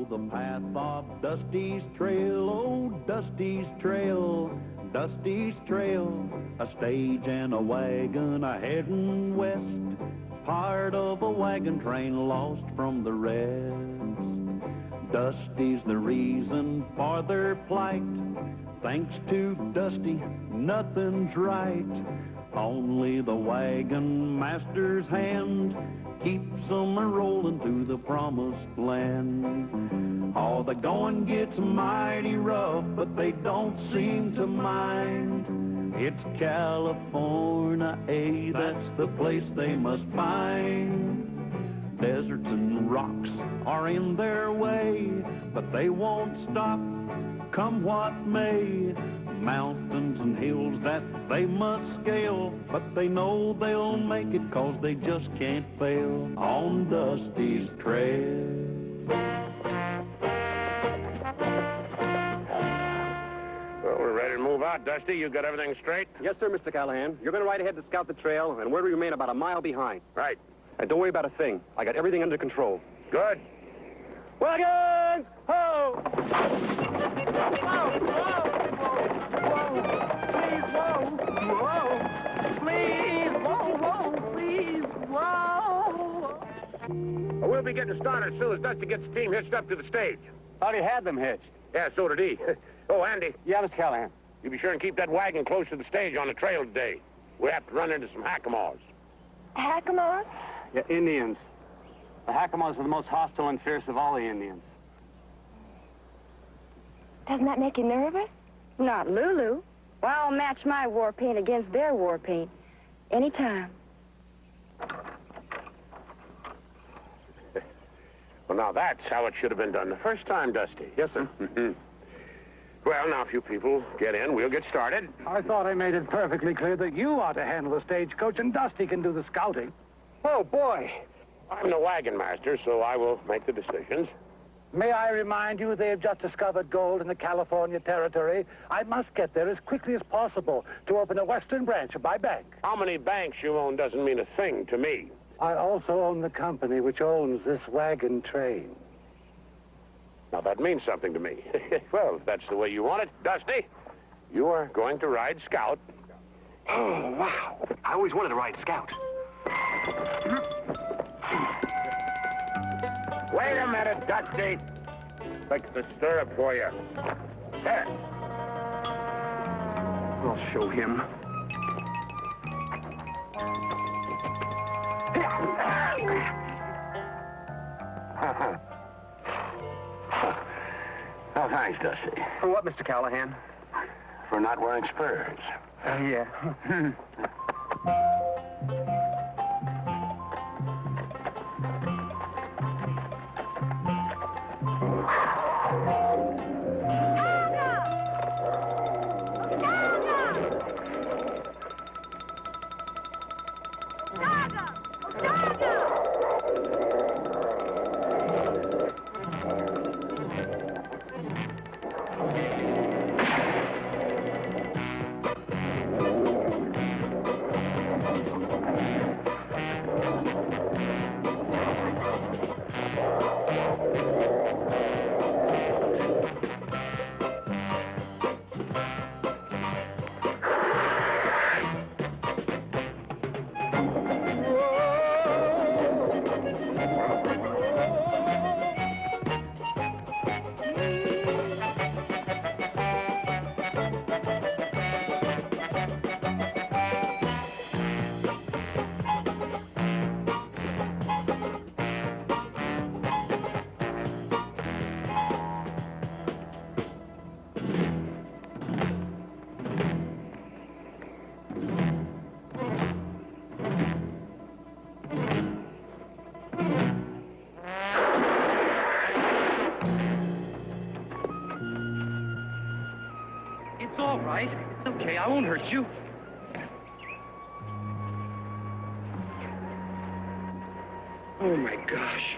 follow the path of Dusty's trail, oh, Dusty's trail, Dusty's trail. A stage and a wagon a-heading west, part of a wagon train lost from the rest. Dusty's the reason for their plight. Thanks to Dusty, nothing's right. Only the wagon master's hand keeps them a-rolling to the promised land. Oh, the going gets mighty rough, but they don't seem to mind. It's California, that's the place they must find. Deserts and rocks are in their way, but they won't stop, come what may. Mountains and hills that they must scale, but they know they'll make it 'cause they just can't fail on Dusty's trail. Well, we're ready to move out, Dusty. You got everything straight? Yes, sir, Mr. Callahan. You're going to ride ahead to scout the trail, and we're to remain about a mile behind. Right. And don't worry about a thing. I got everything under control. Good. Wagon! Ho! Well, we'll be getting started as soon as Dusty gets the team hitched up to the stage. Already had them hitched. Yeah, so did he. Oh, Andy, Yeah, Mr. Callahan. you be sure and keep that wagon close to the stage on the trail today. We have to run into some hackamoors. Hackamoors? Yeah, Indians. The Hackamoors are the most hostile and fierce of all the Indians. Doesn't that make you nervous? Not Lulu. Well, I'll match my war paint against their war paint. Anytime. Well, now that's how it should have been done the first time, Dusty. Yes, sir. Well, now, if you people get in, we'll get started. I thought I made it perfectly clear that you ought to handle the stagecoach and Dusty can do the scouting. Oh, boy. I'm the wagon master, so I will make the decisions. May I remind you they have just discovered gold in the California Territory. I must get there as quickly as possible to open a western branch of my bank. How many banks you own doesn't mean a thing to me. I also own the company which owns this wagon train. Now, that means something to me. Well, if that's the way you want it, Dusty, you are going to ride scout. Oh, wow. I always wanted to ride scout. Wait a minute, Dusty. Fix the stirrup for you. There. I'll show him. Oh, thanks, Dusty. For what, Mr. Callahan? For not wearing spurs. Yeah. It's all right. It's okay. I won't hurt you. Oh, my gosh.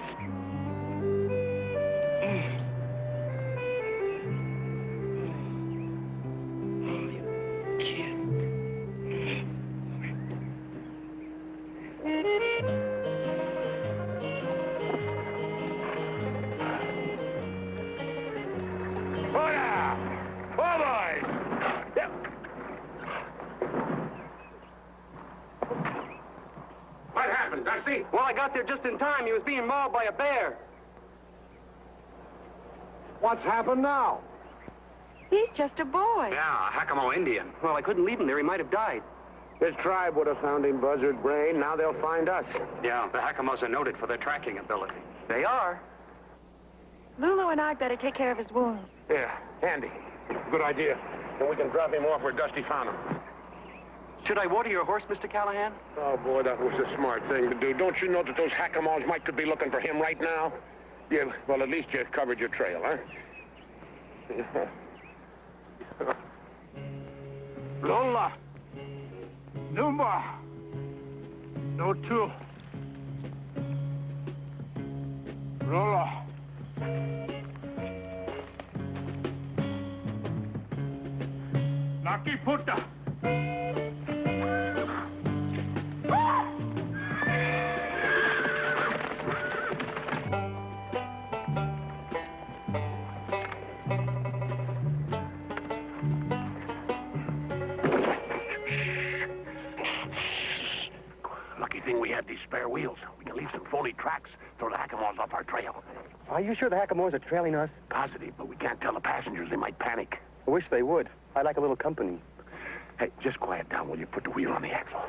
got there just in time. He was being mauled by a bear. What's happened now? He's just a boy. Yeah, a Hakamo Indian. Well, I couldn't leave him there. He might have died. His tribe would have found him, Buzzard Brain. Now they'll find us. Yeah, the Hakamos are noted for their tracking ability. They are. Lulu and I'd better take care of his wounds. Yeah, Andy. Good idea. And we can drop him off where Dusty found him. Should I water your horse, Mr. Callahan? Oh, boy, that was a smart thing to do. Don't you know that those Hakamos could be looking for him right now? Yeah, well, at least you covered your trail, huh? Lola. Numa. No two. Lola. Naki puta. Lucky thing we had these spare wheels. We can leave some phony tracks, throw the Hakamos off our trail. Are you sure the Hakamos are trailing us? Positive, but we can't tell the passengers. They might panic. I wish they would. I'd like a little company. Hey, just quiet down while you put the wheel on the axle.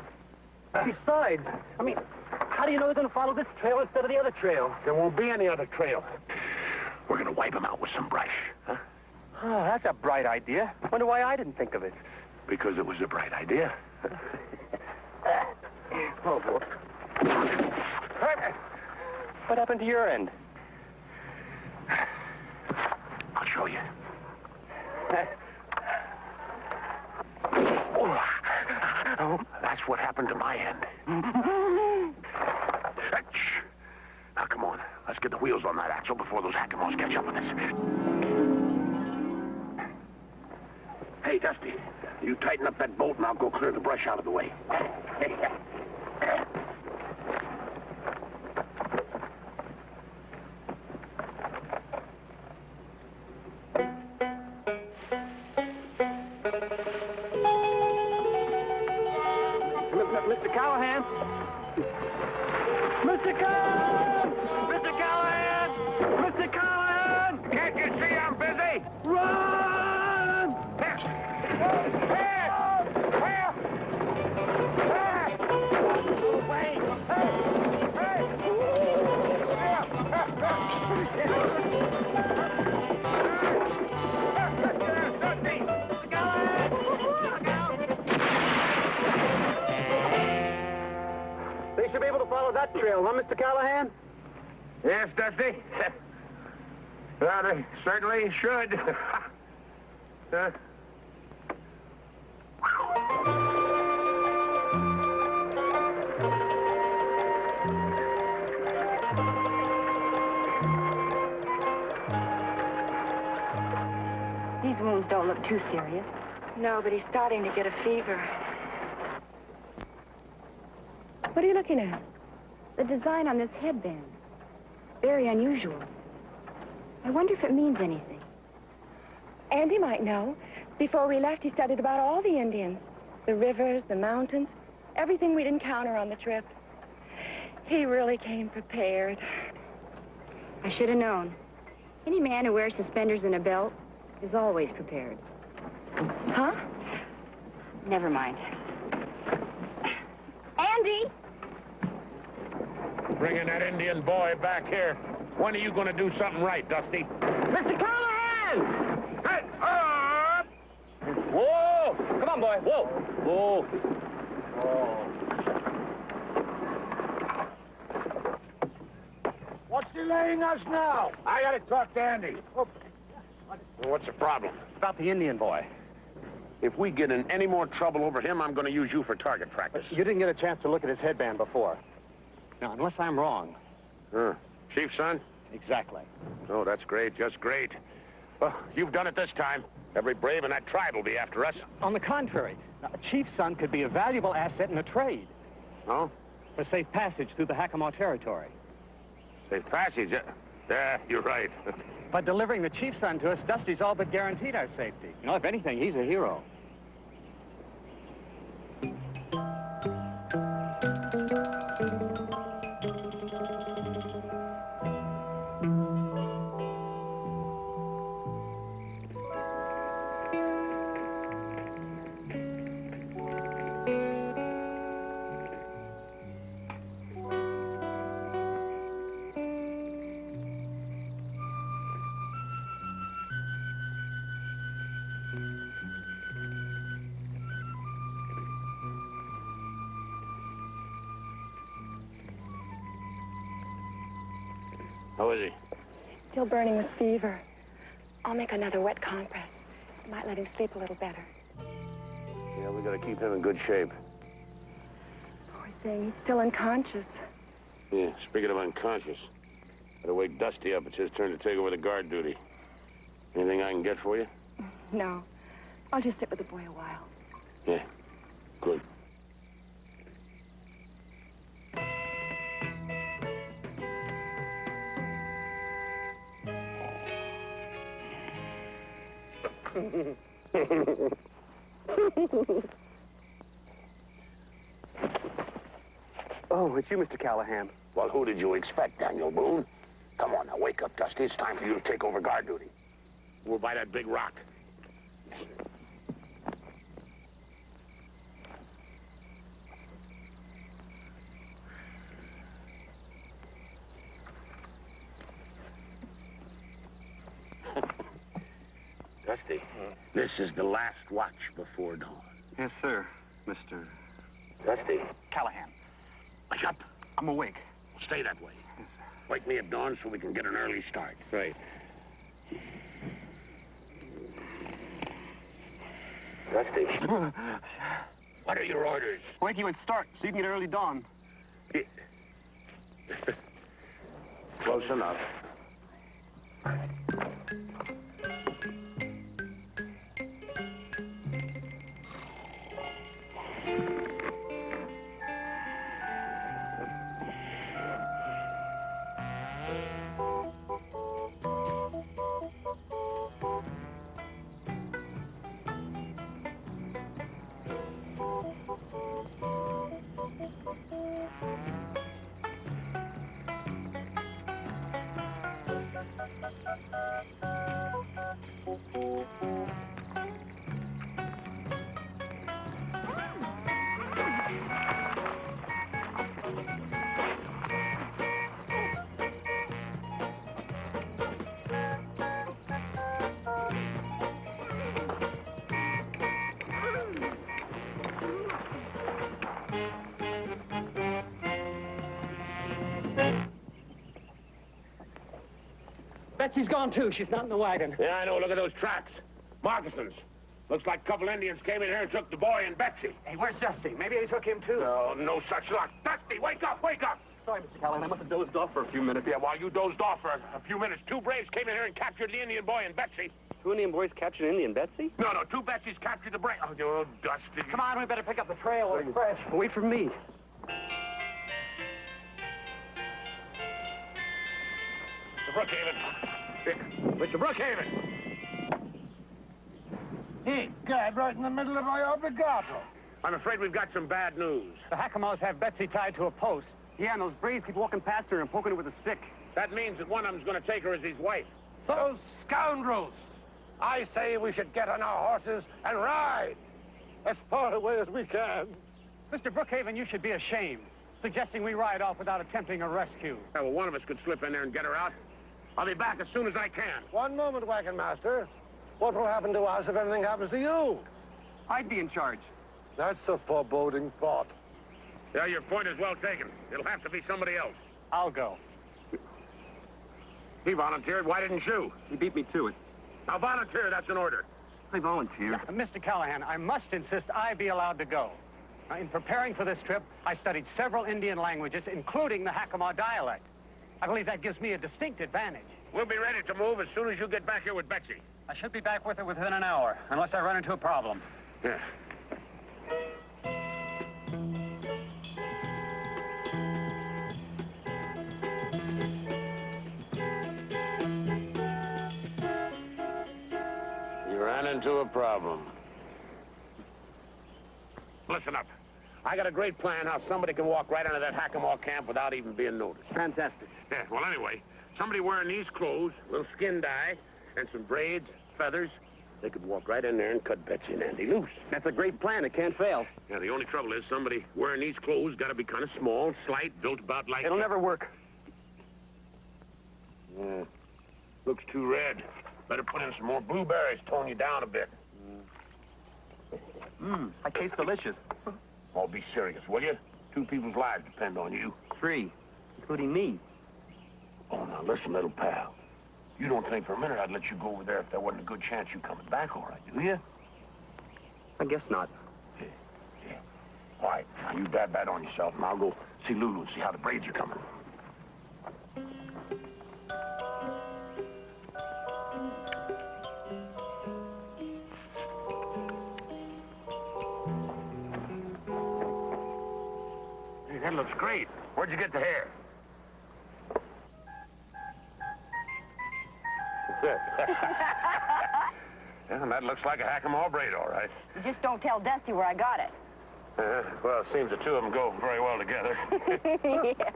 Besides, I mean, how do you know they're going to follow this trail instead of the other trail? There won't be any other trail. We're going to wipe them out with some brush, huh? Oh, that's a bright idea. Wonder why I didn't think of it. Because it was a bright idea. Oh, boy. What happened to your end? I'll show you. Oh, that's what happened to my end. Now, come on. Let's get the wheels on that axle before those Hakamos catch up with us. Hey, Dusty, you tighten up that bolt and I'll go clear the brush out of the way. Mr. Callahan! Mr. Callahan! Mr. Callahan! Mr. Callahan! Can't you see I'm busy? Run! They should be able to follow that trail, huh, Mr. Callahan? Yes, Dusty. Well, they certainly should. These wounds don't look too serious. No, but he's starting to get a fever. What are you looking at? The design on this headband. Very unusual. I wonder if it means anything. Andy might know. Before we left, he studied about all the Indians. The rivers, the mountains, everything we'd encounter on the trip. He really came prepared. I should have known. Any man who wears suspenders and a belt is always prepared. Huh? Never mind. Andy! Bringing that Indian boy back here. When are you going to do something right, Dusty? Mr. Callahan! Hey, up! Whoa! Come on, boy. Whoa! Whoa! What's delaying us now? I got to talk to Andy. What's the problem? About the Indian boy. If we get in any more trouble over him, I'm going to use you for target practice. You didn't get a chance to look at his headband before. Now, unless I'm wrong. Chief's son? Exactly. Oh, that's great. Just great. Well, you've done it this time. Every brave in that tribe will be after us. On the contrary, a chief's son could be a valuable asset in a trade. Oh? For safe passage through the Hakamo Territory. Safe passage? Yeah, you're right. By delivering the chief's son to us, Dusty's all but guaranteed our safety. You know, if anything, he's a hero. How is he? Still burning with fever. I'll make another wet compress. Might let him sleep a little better. Yeah, we gotta keep him in good shape. Poor thing, he's still unconscious. Yeah, speaking of unconscious, better wake Dusty up. It's his turn to take over the guard duty. Anything I can get for you? No. I'll just sit with the boy a while. Yeah, good. Oh, it's you, Mr. Callahan. Well, who did you expect, Daniel Boone? Come on now, wake up, Dusty. It's time for you to take over guard duty. We're by that big rock. Dusty, this is the last watch before dawn. Yes, sir, Mr. Dusty, Callahan. wake up. I'm awake. Stay that way. Wake me at dawn so we can get an early start. Right. Dusty. What are your orders? Wake you at start so you can get early dawn. Close enough. Betsy's gone, too. She's not in the wagon. Yeah, I know. Look at those tracks. Moccasins. Looks like a couple Indians came in here and took the boy and Betsy. Hey, where's Dusty? Maybe they took him, too. No, no such luck. Dusty, wake up, wake up! Sorry, Mr. Callahan. I must have dozed off for a few minutes. Yeah, while you dozed off for a few minutes, two braves came in here and captured the Indian boy and Betsy. Two Indian boys captured Indian Betsy? No, two Betsy's captured the brave. Oh, Dusty. Come on, we better pick up the trail. We're fresh. Wait for me. Mr. Brookhaven. Mr. Brookhaven. Hey, God, right in the middle of my obligato. I'm afraid we've got some bad news. The Hackamas have Betsy tied to a post. Yeah, and those braves keep walking past her and poking her with a stick. That means that one of them's going to take her as his wife. Those scoundrels! I say we should get on our horses and ride as far away as we can. Mr. Brookhaven, you should be ashamed, suggesting we ride off without attempting a rescue. Yeah, well, one of us could slip in there and get her out. I'll be back as soon as I can. One moment, Wagon Master. What will happen to us if anything happens to you? I'd be in charge. That's a foreboding thought. Yeah, your point is well taken. It'll have to be somebody else. I'll go. He volunteered. Why didn't you? He beat me to it. Now, volunteer. That's an order. I volunteer. Mr. Callahan, I must insist I be allowed to go. In preparing for this trip, I studied several Indian languages, including the Hackama dialect. I believe that gives me a distinct advantage. We'll be ready to move as soon as you get back here with Betsy. I should be back with her within an hour, unless I run into a problem. Yeah. You ran into a problem. Listen up. I got a great plan how somebody can walk right into that Hackamore camp without even being noticed. Fantastic. Yeah, well, anyway, somebody wearing these clothes, a little skin dye, and some braids, feathers, they could walk right in there and cut Betsy and Andy loose. That's a great plan. It can't fail. Yeah, the only trouble is somebody wearing these clothes got to be kind of small, slight, built about like... It'll never work. Yeah. Looks too red. Better put in some more blueberries, tone you down a bit. I taste delicious. Oh, be serious, will you? 2 people's lives depend on you. 3, including me. Oh, now listen, little pal. You don't think for a minute I'd let you go over there if there wasn't a good chance you coming back all right, do you? I guess not. Yeah. All right, now you dab that on yourself, and I'll go see Lulu and see how the braids are coming. Hey, that looks great. Where'd you get the hair? Yeah, that looks like a Hackamore braid, all right. You just don't tell Dusty where I got it. Well, it seems the two of them go very well together. Yeah.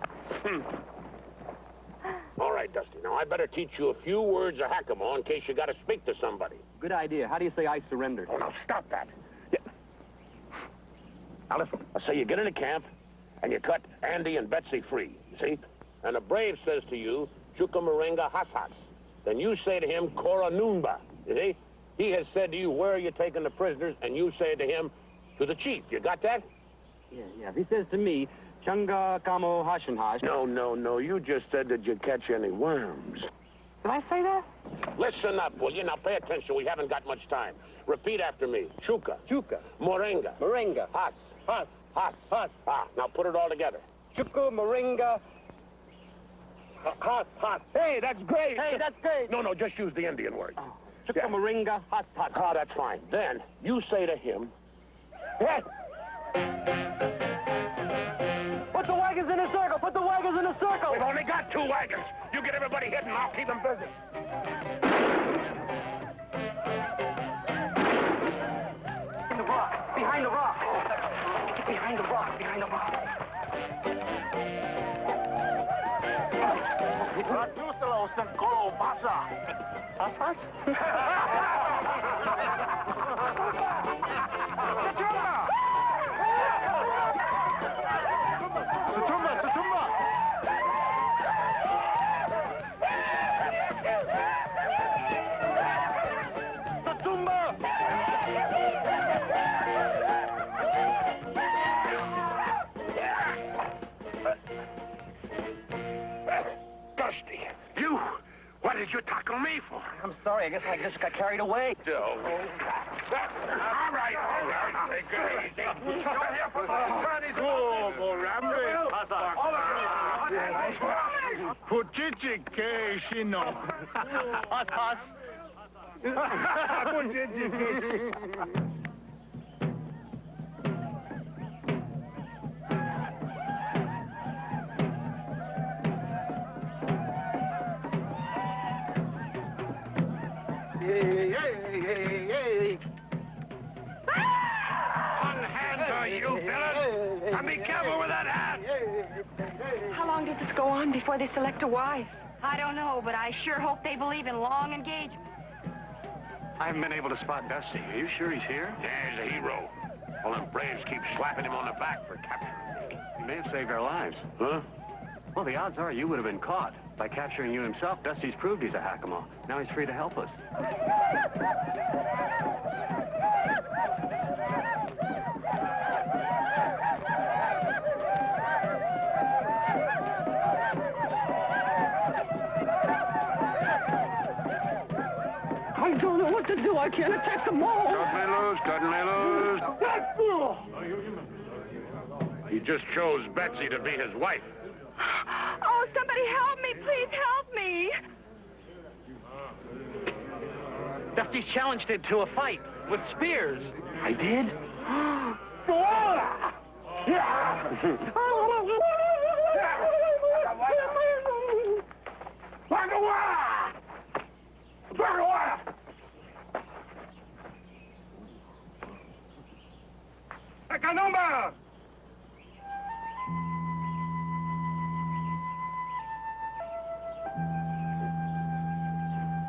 All right, Dusty. Now, I better teach you a few words of Hackamore in case you got to speak to somebody. Good idea. How do you say I surrendered? Oh, now, stop that. Yeah. Now, listen. I say you get into camp, and you cut Andy and Betsy free, you see? And a brave says to you, Chuka Moringa Hasas. Then you say to him, Kora Noonba, you see? He has said to you, where are you taking the prisoners? And you say to him, to the chief. You got that? Yeah. If he says to me, Chunga Kamo Hashanhash. No. You just said, did you catch any worms? Did I say that? Listen up, will you? Now pay attention. We haven't got much time. Repeat after me. Chuka. Moringa. Moringa. Has. Has. Ah, now put it all together. Chuku Moringa. Has. Hey, that's great. Hey, that's great. No, just use the Indian word. Oh. Chuka Moringa. Has. Ah, that's fine. Then you say to him, what? Put the wagons in a circle! Put the wagons in a circle! We've only got 2 wagons. You get everybody hidden, I'll keep them busy. In the rock! Behind the rock! Get behind the rock! Behind the rock! Dusty, you, what did you tackle me for? I'm sorry, I guess I just got carried away. All right. Take it easy. Hey. Unhand you, villain! And be careful with that hat! How long does this go on before they select a wife? I don't know, but I sure hope they believe in long engagement. I haven't been able to spot Dusty. Are you sure he's here? Yeah, he's a hero. All them braves keep slapping him on the back for capturing me. He may have saved our lives. Huh? Well, the odds are you would have been caught. By capturing you himself, Dusty's proved he's a Hackamore. Now he's free to help us. I don't know what to do. I can't attack them all. Cut me loose. He just chose Betsy to be his wife. Oh, somebody help me. Please help me. Dusty's challenged him to a fight with spears. I did?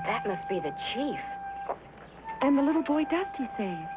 That must be the chief. And the little boy Dusty saved.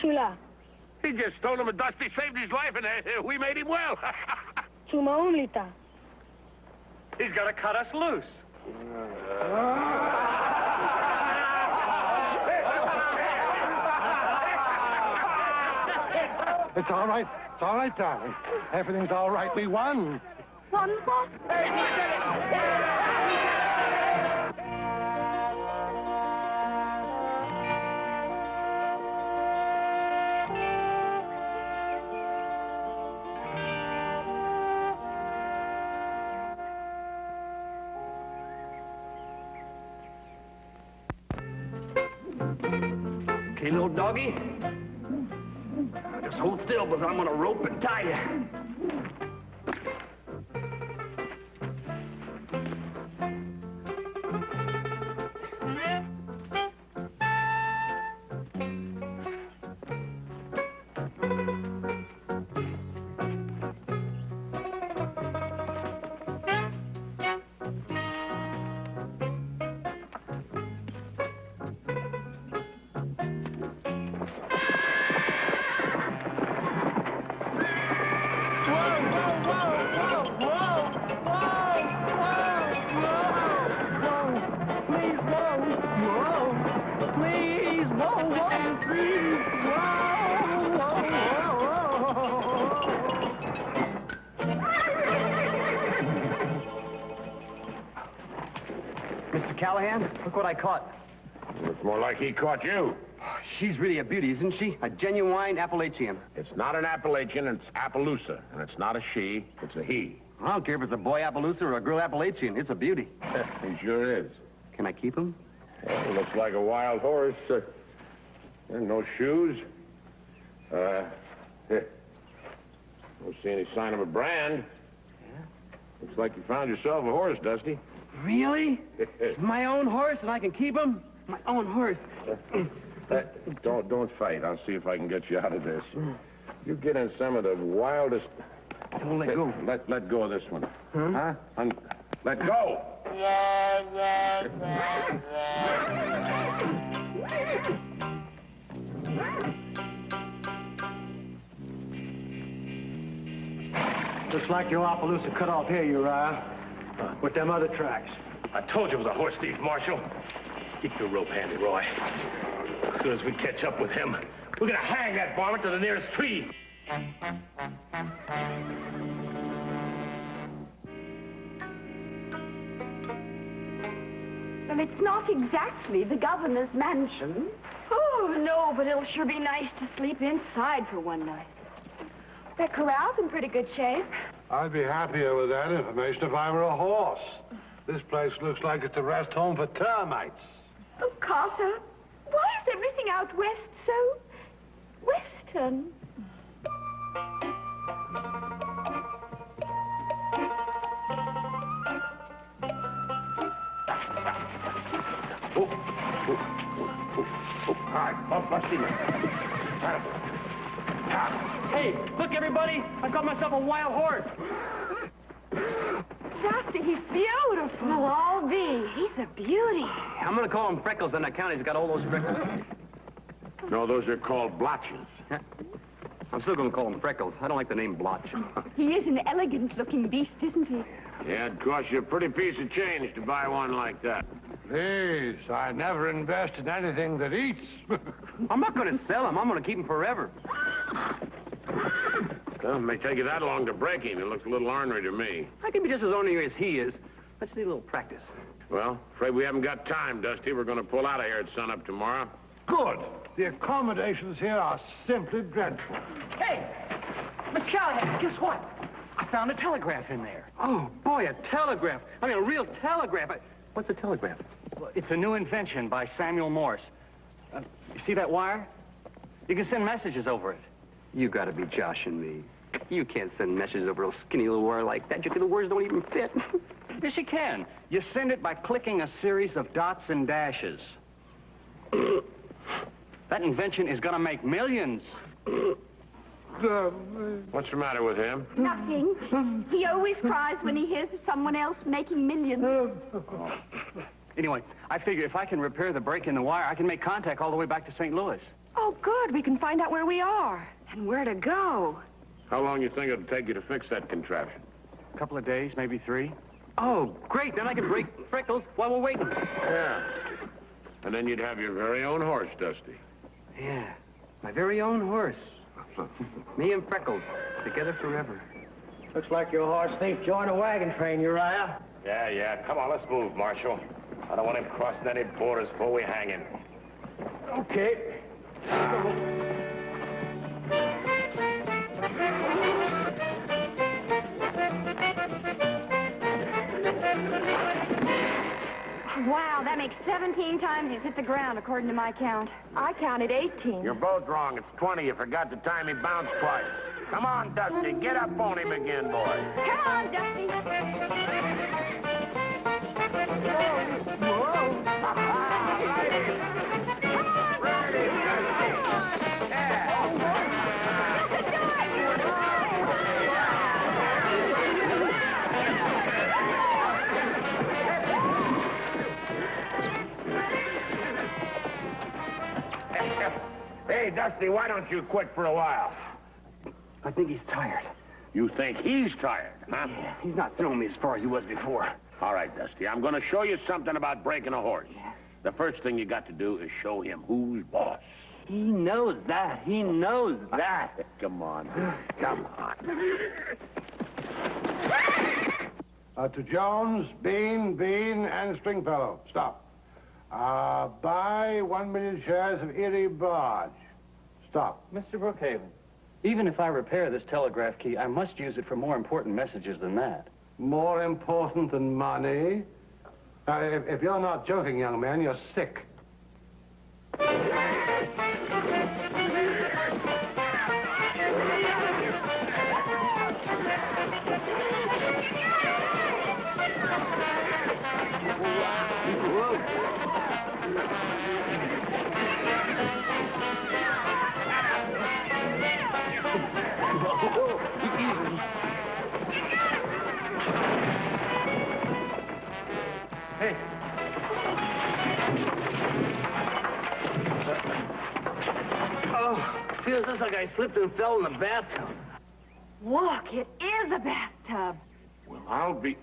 Chula. He just told him a Dusty saved his life, and we made him well. Chuma umlita. He's got to cut us loose. It's all right. It's all right, darling. Everything's all right. We won. Won what? Okay, little doggy. Just hold still, because I'm going to rope and tie you. Mr. Callahan, look what I caught. Looks more like he caught you. She's really a beauty, isn't she? A genuine Appalachian. It's not an Appalachian, it's Appaloosa. And it's not a she, it's a he. I don't care if it's a boy Appaloosa or a girl Appalachian. It's a beauty. He sure is. Can I keep him? Well, looks like a wild horse. And no shoes. Don't see any sign of a brand. Yeah? Looks like you found yourself a horse, Dusty. Really? It's my own horse and I can keep him? My own horse. Don't fight. I'll see if I can get you out of this. You get in some of the wildest... Don't let go. Let go of this one. Huh? Let go! Looks like your Appaloosa cut off here, Uriah. With them other tracks. I told you it was a horse thief, Marshal. Keep your rope handy, Roy. As soon as we catch up with him, we're gonna hang that varmint to the nearest tree. Well, it's not exactly the governor's mansion. Oh, no, but it'll sure be nice to sleep inside for one night. That corral's in pretty good shape. I'd be happier with that information if I were a horse. This place looks like it's a rest home for termites. Oh, Carter, why is everything out west so western? All right, let's see. Hey, look, everybody. I've got myself a wild horse. Dusty, he's beautiful. Well, I'll be. He's a beauty. I'm going to call him Freckles on account he's got all those freckles. No, those are called blotches. I'm still going to call him Freckles. I don't like the name Blotch. He is an elegant-looking beast, isn't he? Yeah, it costs you a pretty piece of change to buy one like that. Please, I never invest in anything that eats. I'm not going to sell him. I'm going to keep him forever. Well, it may take you that long to break him. He looks a little ornery to me. I can be just as ornery as he is. Let's need a little practice. Well, afraid we haven't got time, Dusty. We're going to pull out of here at sunup tomorrow. Good. The accommodations here are simply dreadful. Hey, Miss Callahan, guess what? I found a telegraph in there. Oh, boy, a telegraph. I mean, a real telegraph. What's a telegraph? Well, it's a new invention by Samuel Morse. You see that wire? You can send messages over it. You gotta be joshing me. You can't send messages over a skinny little wire like that. The words don't even fit. Yes, you can. You send it by clicking a series of dots and dashes. That invention is gonna make millions. What's the matter with him? Nothing. He always cries when he hears of someone else making millions. Anyway, I figure if I can repair the break in the wire, I can make contact all the way back to St. Louis. Oh, good. We can find out where we are and where to go. How long you think it'll take you to fix that contraption? A couple of days, maybe 3. Oh, great. Then I can break Freckles while we're waiting. Yeah. And then you'd have your very own horse, Dusty. Yeah, my very own horse. Me and Freckles, together forever. Looks like your horse thief joined a wagon train, Uriah. Yeah. Come on, let's move, Marshal. I don't want him crossing any borders before we hang him. Okay. Wow, that makes 17 times he's hit the ground, according to my count. I counted 18. You're both wrong. It's 20. You forgot the time he bounced twice. Come on, Dusty. Get up on him again, boy. Come on, Dusty. Hey, Dusty, why don't you quit for a while? I think he's tired. You think he's tired, huh? Yeah, he's not throwing me as far as he was before. All right, Dusty, I'm going to show you something about breaking a horse. Yeah. The first thing you got to do is show him who's boss. He knows that. He knows that. Come on. Come on. To Jones, Bean, and Stringfellow. Stop. Buy 1 million shares of Erie Barge. Stop. Mr. Brookhaven, even if I repair this telegraph key, I must use it for more important messages than that. More important than money? If you're not joking, young man, you're sick. Hey. Oh, feels just like I slipped and fell in the bathtub. Look, it is a bathtub. Well, I'll be...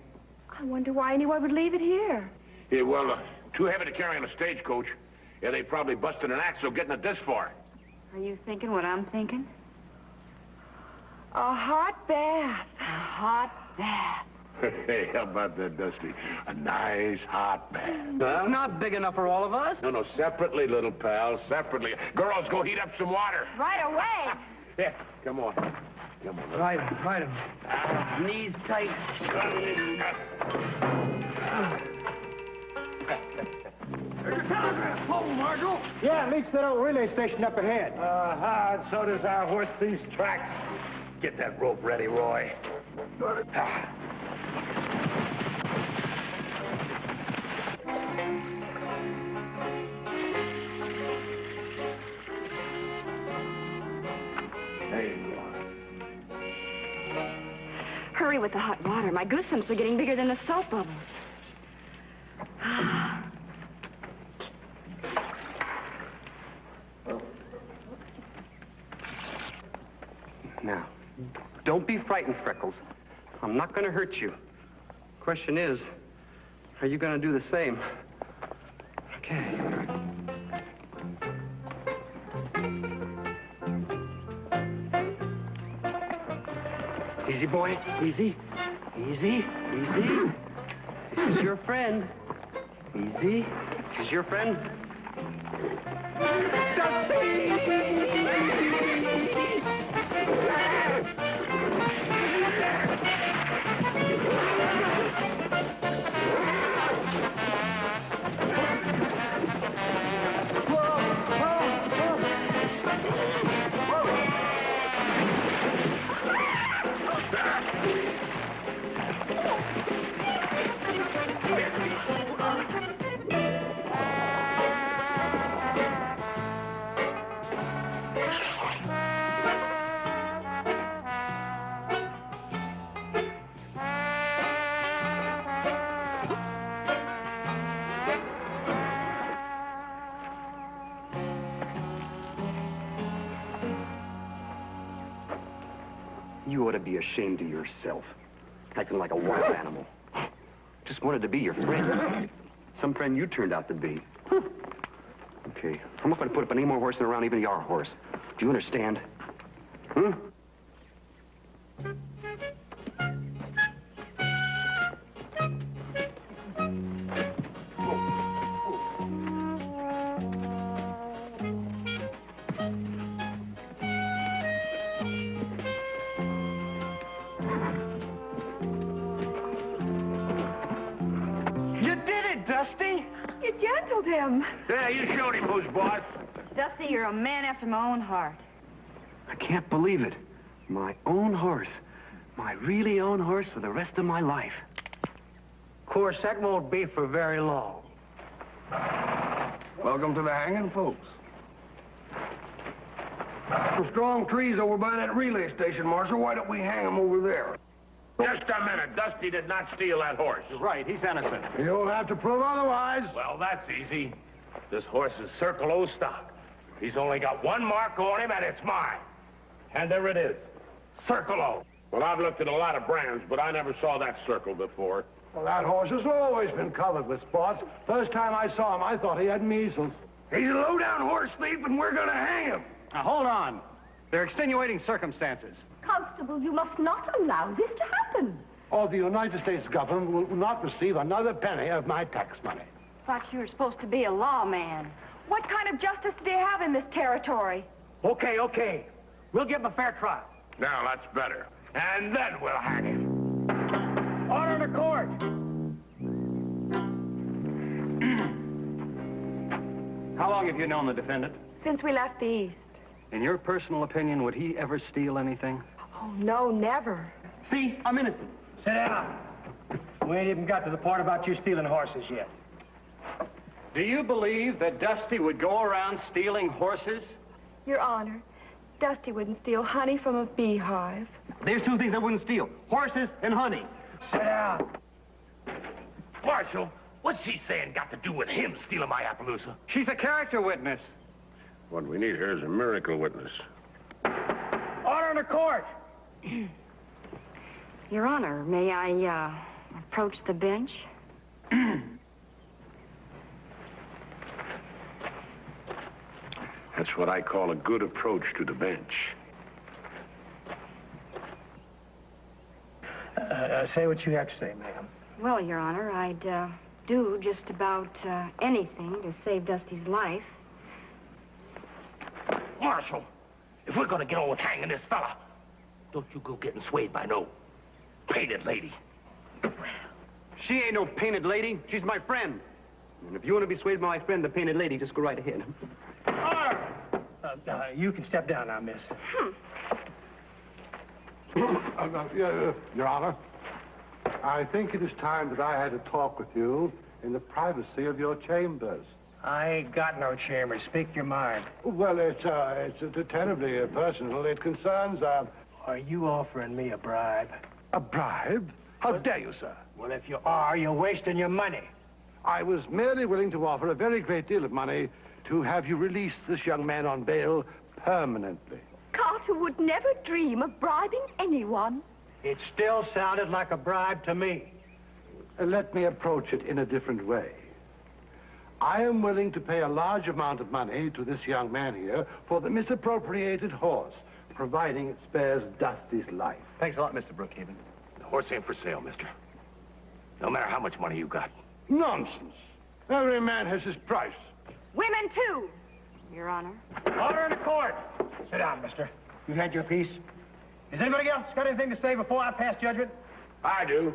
I wonder why anyone would leave it here. Yeah, well, too heavy to carry on a stagecoach. Yeah, they probably busted an axle getting it this far. Are you thinking what I'm thinking? A hot bath. A hot bath. Hey, how about that, Dusty? A nice hot bath. It's not big enough for all of us. No, separately, little pal, separately. Girls, go heat up some water. Right away. Yeah, come on. Come on. Right him. Knees tight. There's a telegraph pole, Marshal. Yeah, it leads to that old relay station up ahead. And so does our horse thief's tracks. Get that rope ready, Roy. There you go. Hurry with the hot water. My goosebumps are getting bigger than the soap bubbles. Don't be frightened, Freckles. I'm not going to hurt you. Question is, are you going to do the same? Okay. Easy, boy. Easy. Easy. Easy. This is your friend. Easy. This is your friend. You ought to be ashamed of yourself, acting like a wild animal. Just wanted to be your friend. Some friend you turned out to be. Okay, I'm not going to put up any more horsing around even your horse. Do you understand? Hmm? Him. Yeah, you showed him who's boss. Dusty, you're a man after my own heart. I can't believe it. My own horse. My really own horse for the rest of my life. Of course, that won't be for very long. Welcome to the hanging, folks. Some strong trees over by that relay station, Marshal. Why don't we hang them over there? Just a minute. Dusty did not steal that horse. Right, he's innocent. You'll have to prove otherwise. Well, that's easy. This horse is Circle O stock. He's only got one mark on him, and it's mine. And there it is. Circle O. Well, I've looked at a lot of brands, but I never saw that circle before. Well, that horse has always been covered with spots. First time I saw him, I thought he had measles. He's a low-down horse thief, and we're going to hang him. Now, hold on. There are extenuating circumstances. Constable, you must not allow this to happen. Oh, the United States government will not receive another penny of my tax money. Thought you were supposed to be a lawman. What kind of justice do you have in this territory? Okay. We'll give him a fair trial. Now, that's better. And then we'll hang him. Order in the court. How long have you known the defendant? Since we left the East. In your personal opinion, would he ever steal anything? Oh, no, never. See, I'm innocent. Sit down. We ain't even got to the part about you stealing horses yet. Do you believe that Dusty would go around stealing horses? Your Honor, Dusty wouldn't steal honey from a beehive. There's two things I wouldn't steal. Horses and honey. Sit down. Marshal, what's she saying got to do with him stealing my Appaloosa? She's a character witness. What we need here is a miracle witness. Order in the court. Your Honor, may I, approach the bench? That's what I call a good approach to the bench. Say what you have to say, ma'am. Well, Your Honor, I'd, do just about, anything to save Dusty's life. Marshal, if we're going to get on with hanging this fella, don't you go getting swayed by no painted lady. She ain't no painted lady. She's my friend. And if you want to be swayed by my friend, the painted lady, just go right ahead. Order! You can step down now, miss. Your Honor, I think it is time that I had a talk with you in the privacy of your chambers. I ain't got no chambers. Speak your mind. Well, it's terribly personal. It concerns, Are you offering me a bribe? A bribe? How dare you, sir? Well, if you are, you're wasting your money. I was merely willing to offer a very great deal of money to have you release this young man on bail permanently. Constable! Carter would never dream of bribing anyone. It still sounded like a bribe to me. Let me approach it in a different way. I am willing to pay a large amount of money to this young man here for the misappropriated horse, providing it spares Dusty's life. Thanks a lot, Mr. Brookhaven. The horse ain't for sale, mister. No matter how much money you got. Nonsense. Every man has his price. Women, too, Your Honor. Order in the court. Sit down, mister. You had your piece. Has anybody else got anything to say before I pass judgment? I do.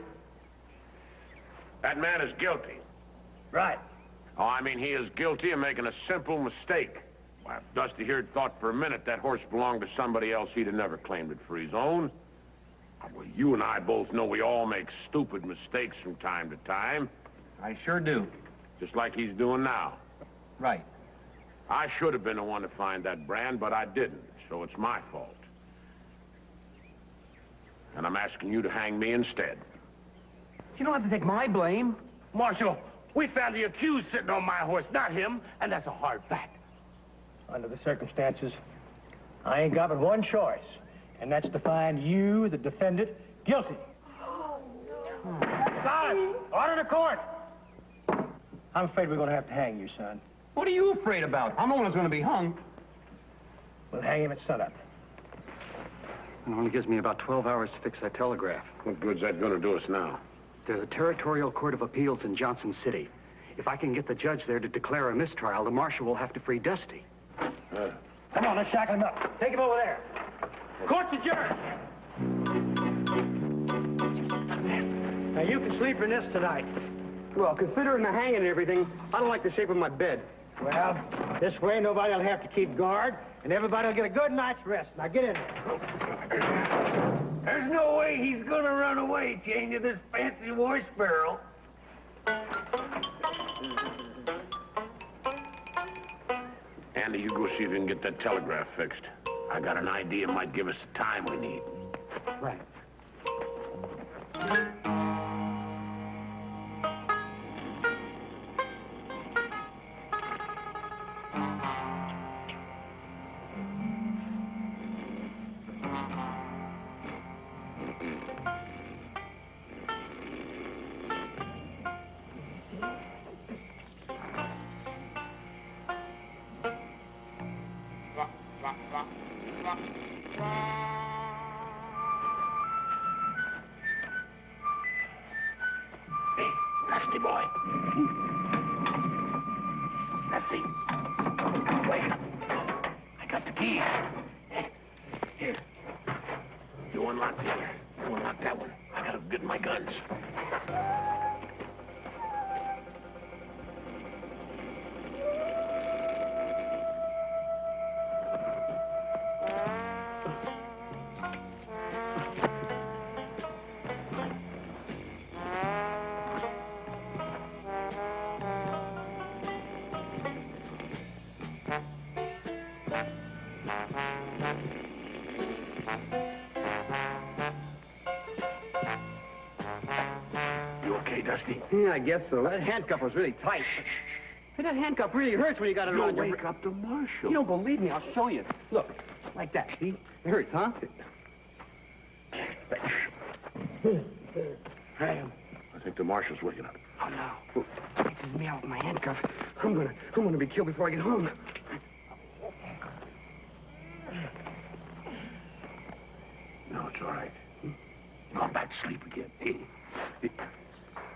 That man is guilty. Right. Oh, I mean, he is guilty of making a simple mistake. Well, if Dusty here thought for a minute that horse belonged to somebody else, he'd have never claimed it for his own. Well, you and I both know we all make stupid mistakes from time to time. I sure do. Just like he's doing now. Right. I should have been the one to find that brand, but I didn't, so it's my fault. And I'm asking you to hang me instead. You don't have to take my blame. Marshal, we found the accused sitting on my horse, not him, and that's a hard fact. Under the circumstances, I ain't got but one choice, and that's to find you, the defendant, guilty. Silence! Order in the court! I'm afraid we're going to have to hang you, son. What are you afraid about? I'm the one who's going to be hung. We'll hang him at sunup. It only gives me about 12 hours to fix that telegraph. What good's that going to do us now? The Territorial Court of Appeals in Johnson City. If I can get the judge there to declare a mistrial, the marshal will have to free Dusty. Come on, let's shackle him up. Take him over there. Court's adjourned. Now, you can sleep in this tonight. Well, considering the hanging and everything, I don't like the shape of my bed. Well, this way nobody will have to keep guard, and everybody will get a good night's rest. Now, get in there. There's no way he's going to run away, chained to this fancy horse barrel. Andy, you go see if you can get that telegraph fixed. I got an idea it might give us the time we need. Right. Nasty boy. Nasty. Wait. I got the key. Here. You unlock the other. You unlock that one. I gotta get my guns. Dusty? Yeah, I guess so. That handcuff was really tight. Hey, that handcuff really hurts when you got it around your... wake up the marshal. You don't believe me, I'll show you. Look, like that, see? It hurts, huh? I think the marshal's waking up. Oh, no. Takes me out with my handcuff. I'm gonna be killed before I get home. No, it's all right. Go back to sleep again.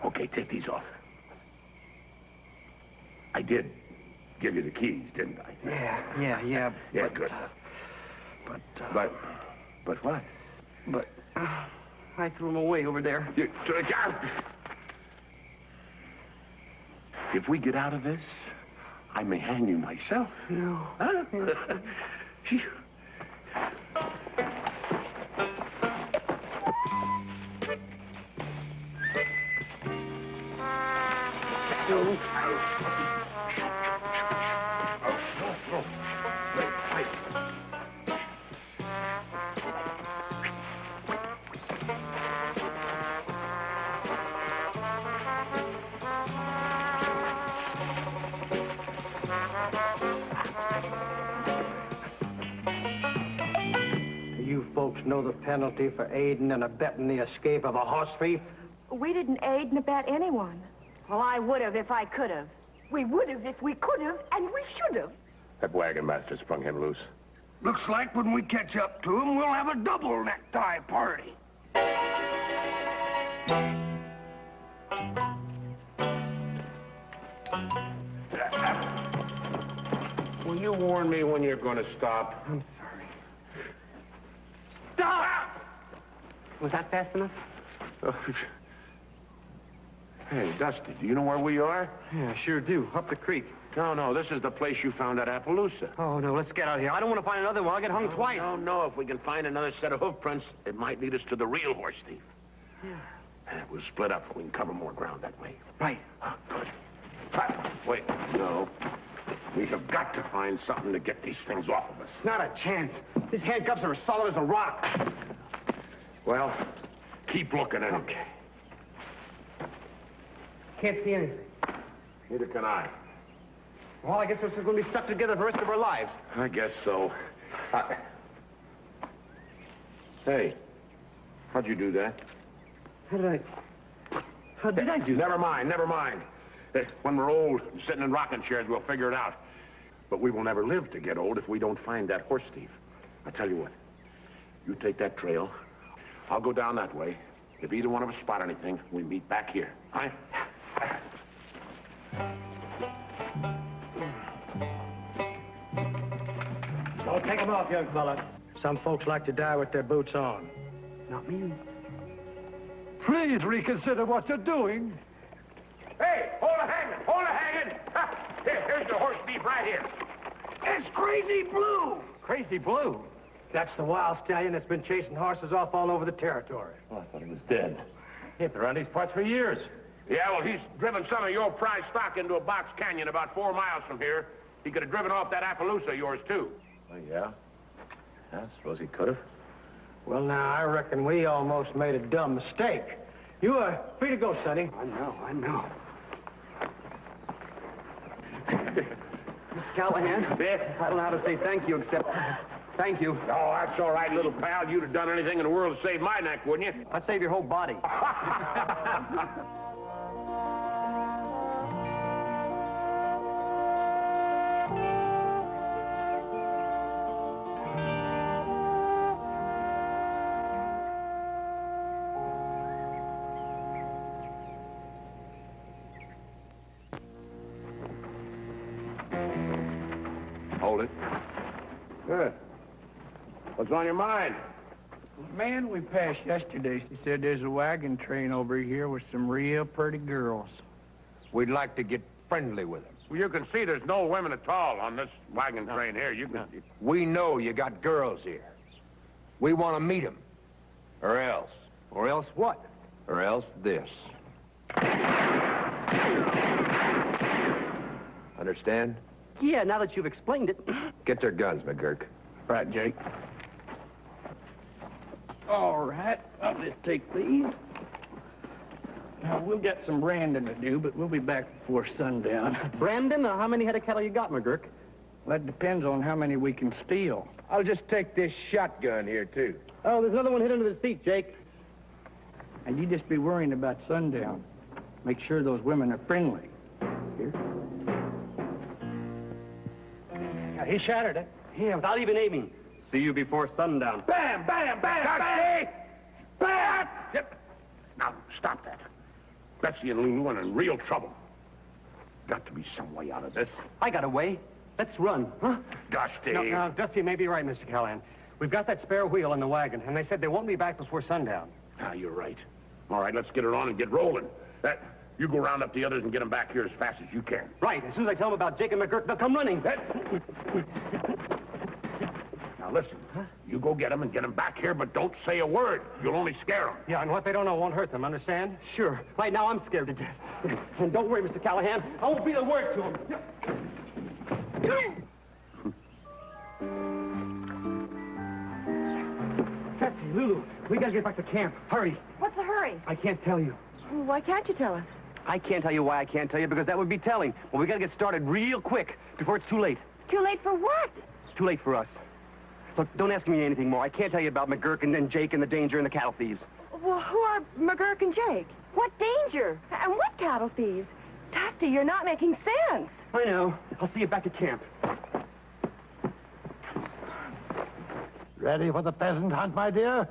Okay, take these off. I did give you the keys, didn't I? Yeah. Yeah, good. But what? But I threw them away over there. If we get out of this, I may hang you myself. No. Huh? folks know the penalty for aiding and abetting the escape of a horse thief? We didn't aid and abet anyone. Well, I would have if I could have. We would have if we could have, and we should have. That wagon master sprung him loose. Looks like when we catch up to him, we'll have a double necktie party. Will you warn me when you're going to stop? I'm sorry. Stop! Was that fast enough? Hey, Dusty, do you know where we are? Yeah, I sure do. Up the creek. No, this is the place you found that Appaloosa. Oh, no, let's get out of here. I don't want to find another one. I'll get hung twice. No. If we can find another set of hoof prints, it might lead us to the real horse thief. Yeah. We'll split up. We can cover more ground that way. Right. Good. Wait, no. We have got to find something to get these things off of us. Not a chance. These handcuffs are as solid as a rock. Well, keep looking at it. Okay. Can't see anything. Neither can I. Well, I guess we're going to be stuck together for the rest of our lives. I guess so. Hey, how'd you do that? How did I do that? Never mind. When we're old, sitting in rocking chairs, we'll figure it out. But we will never live to get old if we don't find that horse thief. I tell you what, you take that trail, I'll go down that way. If either one of us spot anything, we meet back here. Aye? Don't take them off, young fella. Some folks like to die with their boots on. Not me. Please reconsider what you're doing. Hey, hold it hanging! Here's the horse thief right here. It's Crazy Blue! Crazy Blue? That's the wild stallion that's been chasing horses off all over the territory. Oh, I thought he was dead. He's been around these parts for years. Yeah, well, he's driven some of your prize stock into a box canyon about 4 miles from here. He could have driven off that Appaloosa of yours, too. Oh, yeah? I suppose he could have. Well, now, I reckon we almost made a dumb mistake. You are free to go, Sonny. I know. Mr. Callahan? Yeah? I don't know how to say thank you except thank you. Oh, that's all right, little pal. You'd have done anything in the world to save my neck, wouldn't you? I'd save your whole body. Hold it. Good. What's on your mind? Man we passed yesterday, she said there's a wagon train over here with some real pretty girls. We'd like to get friendly with them. Well, you can see there's no women at all on this wagon train here. You can... We know you got girls here. We want to meet them. Or else. Or else what? Or else this. Understand? Yeah, now that you've explained it. Get their guns, McGurk. Right, Jake. All right, I'll just take these. Now, we'll get some branding to do, but we'll be back before sundown. Brandon, how many head of cattle you got, McGurk? Well, that depends on how many we can steal. I'll just take this shotgun here, too. Oh, there's another one hid under the seat, Jake. And you just be worrying about sundown. Make sure those women are friendly. Here. Now, he shattered it. Yeah, without even aiming. See you before sundown. Bam, bam, bam, bam! Bam! Yep. Now, stop that. Betsy and Lulu are in real trouble. Got to be some way out of this. I got a way. Let's run, huh? Dusty. No, Dusty may be right, Mr. Callahan. We've got that spare wheel in the wagon, and they said they won't be back before sundown. Ah, you're right. All right, let's get it on and get rolling. You go round up the others and get them back here as fast as you can. Right. As soon as I tell them about Jake and McGurk, they'll come running. Now, listen. You go get them and get them back here, but don't say a word. You'll only scare them. Yeah, and what they don't know won't hurt them, understand? Sure. Right now, I'm scared to death. And don't worry, Mr. Callahan. I won't be the word to them. Betsy, Lulu, we gotta get back to camp. Hurry. What's the hurry? I can't tell you. Why can't you tell us? I can't tell you why I can't tell you, because that would be telling. Well, we gotta get started real quick before it's too late. Too late for what? It's too late for us. Look, don't ask me anything more. I can't tell you about McGurk and Jake and the danger and the cattle thieves. Well, who are McGurk and Jake? What danger? And what cattle thieves? Dusty, you're not making sense. I know. I'll see you back at camp. Ready for the pheasant hunt, my dear?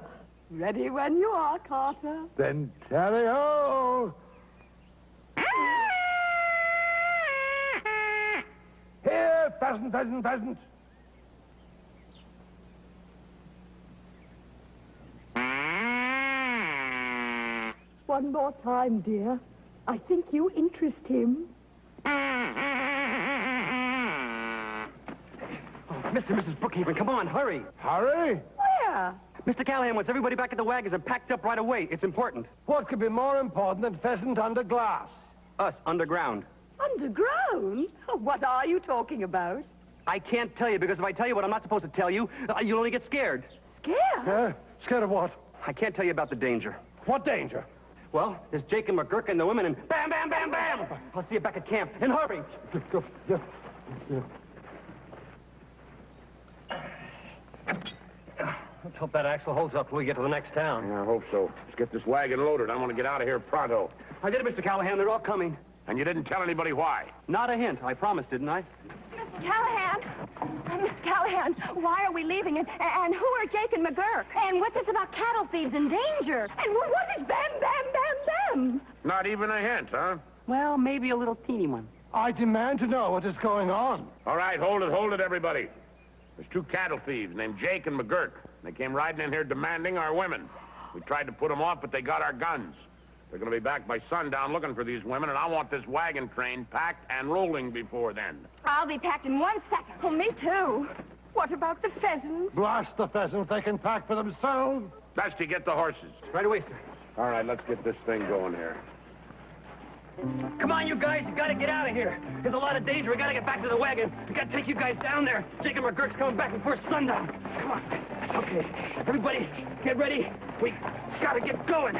Ready when you are, Carter. Then tally-ho! Here, pheasant, pheasant, pheasant. One more time, dear. I think you interest him. Oh, Mr. and Mrs. Brookhaven, come on, hurry. Hurry? Where? Mr. Callahan wants everybody back at the wagons and packed up right away. It's important. What could be more important than pheasant under glass? Us, underground. Underground? What are you talking about? I can't tell you, because if I tell you what I'm not supposed to tell you, you'll only get scared. Scared? Scared of what? I can't tell you about the danger. What danger? Well, there's Jake and McGurk and the women, and bam, bam, bam, bam! I'll see you back at camp. And hurry! Yeah. Let's hope that axle holds up till we get to the next town. Yeah, I hope so. Let's get this wagon loaded. I want to get out of here pronto. I did it, Mr. Callahan. They're all coming. And you didn't tell anybody why? Not a hint. I promised, didn't I? Mr. Callahan! Mr. Callahan, why are we leaving? And who are Jake and McGurk? And what's this about cattle thieves and danger? And what is bam, bam, bam, bam? Not even a hint, huh? Well, maybe a little teeny one. I demand to know what is going on. All right, hold it, everybody. There's two cattle thieves named Jake and McGurk. They came riding in here demanding our women. We tried to put them off, but they got our guns. They're going to be back by sundown looking for these women, and I want this wagon train packed and rolling before then. I'll be packed in 1 second. Oh, me too. What about the pheasants? Blast the pheasants. They can pack for themselves. Dusty, get the horses. Right away, sir. All right, let's get this thing going here. Come on, you guys. You got to get out of here. There's a lot of danger. We got to get back to the wagon. We got to take you guys down there. Jake and McGurk's coming back before sundown. Come on. Okay. Everybody, get ready. We got to get going.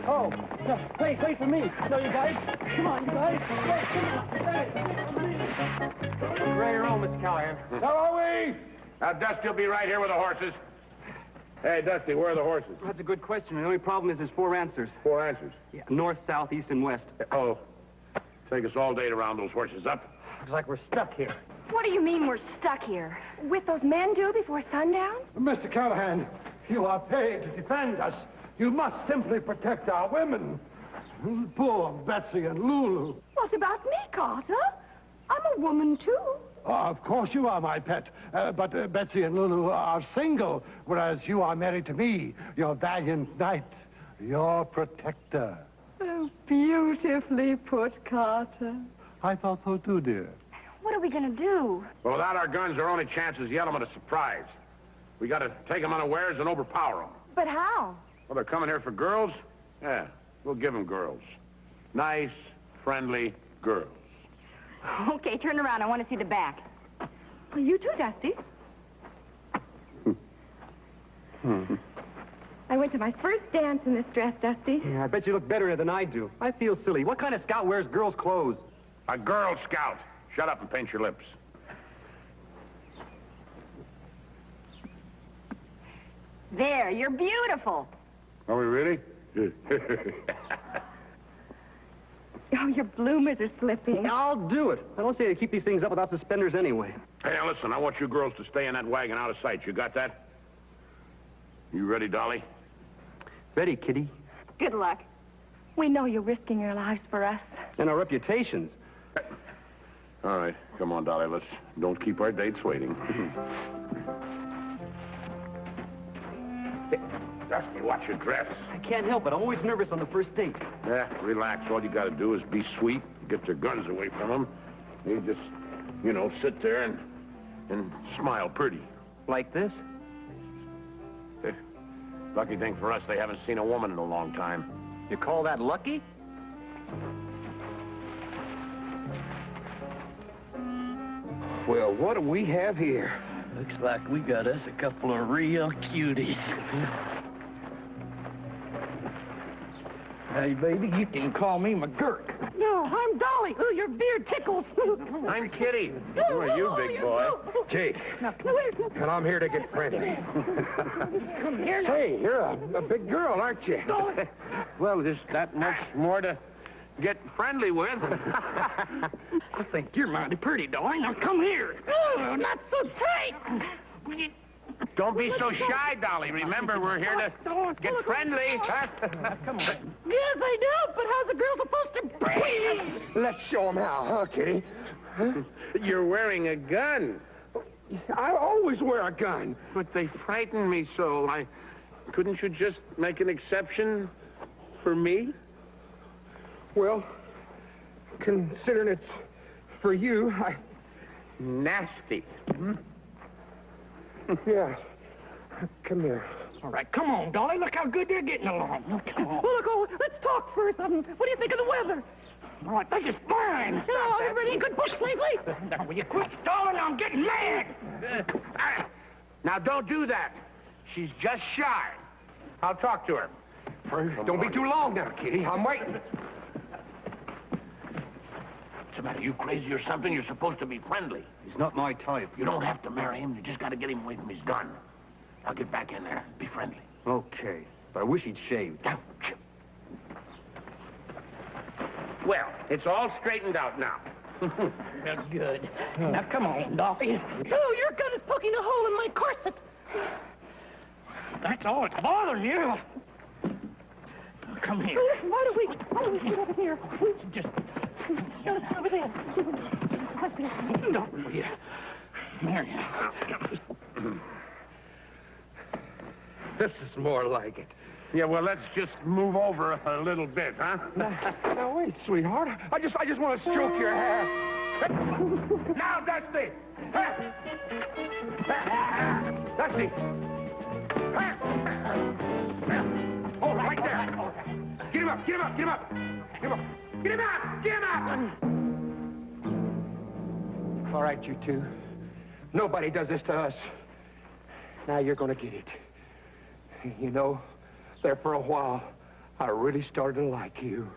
Oh, no, wait for me. No, you guys. Come on, you guys. Wait, come on. Ready to roll, Mr. Callahan. So are we. Now, Dusty will be right here with the horses. Hey, Dusty, where are the horses? That's a good question. The only problem is there's 4 answers. 4 answers? Yeah, north, south, east, and west. Oh, take us all day to round those horses up. Looks like we're stuck here. What do you mean we're stuck here? With those men due before sundown? Mr. Callahan, you are paid to defend us. You must simply protect our women. Poor Betsy and Lulu. What about me, Carter? I'm a woman, too. Oh, of course you are, my pet. But Betsy and Lulu are single, whereas you are married to me, your valiant knight, your protector. Oh, beautifully put, Carter. I thought so too, dear. What are we going to do? Well, without our guns, our only chance is the element of surprise. We got to take them unawares and overpower them. But how? Well, they're coming here for girls? Yeah, we'll give them girls. Nice, friendly girls. Okay, turn around. I want to see the back. Well, you too, Dusty. I went to my first dance in this dress, Dusty. Yeah, I bet you look better than I do. I feel silly. What kind of scout wears girls' clothes? A Girl Scout. Shut up and paint your lips. There, you're beautiful. Are we really? Oh, your bloomers are slipping. I'll do it. I don't say to keep these things up without suspenders anyway. Hey, now listen, I want you girls to stay in that wagon out of sight. You got that? You ready, Dolly? Ready, Kitty. Good luck. We know you're risking your lives for us. And our reputations. All right, come on, Dolly. Let's don't keep our dates waiting. Hey, Dusty, watch your dress. I can't help it. I'm always nervous on the first date. Yeah, relax. All you got to do is be sweet, get your guns away from them. You just, sit there and smile pretty. Like this? Lucky thing for us, they haven't seen a woman in a long time. You call that lucky? Well, what do we have here? Looks like we got us a couple of real cuties. Hey, baby, you can call me McGurk. No, No, I'm Dolly. Ooh, your beard tickles. I'm Kitty. Who are you, big boy? Jake. Now, come here. And I'm here to get friendly. Come here. Say, you're a big girl, aren't you? Well, there's that much more to get friendly with. I think you're mighty pretty, Dolly. Now come here. Oh, not so tight. Don't be so shy, Dolly. Remember, we're here to get friendly. Come on. Yes, I do, but how's a girl supposed to breathe? Let's show them how, huh, Kitty? You're wearing a gun. I always wear a gun. But they frighten me so. Couldn't you just make an exception for me? Well, considering it's for you, Nasty. Yeah. Come here. All right, come on, Dolly. Look how good they're getting along. Now, come on. Well, look, let's talk first. What do you think of the weather? Oh, I think it's fine. Oh, I've read any good books lately? Now, will you quit stalling? I'm getting mad. Now, don't do that. She's just shy. I'll talk to her. Don't be too long now, Kitty. I'm waiting. What's the matter? You crazy or something? You're supposed to be friendly. He's not my type. You don't have to marry him. You just got to get him away from his gun. Now get back in there. Be friendly. Okay. But I wish he'd shaved. Now, Well, it's all straightened out now. That's good. Now, come on, Dolly. Oh, your gun is poking a hole in my corset. That's all that's bothering you. Come here. Why don't we get over here? Just Over there. don't you, Mary. This is more like it. Yeah, well, let's just move over a little bit, huh? Now, wait, sweetheart. I just want to stroke your hair. Now, Dusty! Dusty! Oh, right there. Get him up, get him up, get him up. Get him up, get him up, get him up! All right, you two. Nobody does this to us. Now you're going to get it. You know, there for a while, I really started to like you.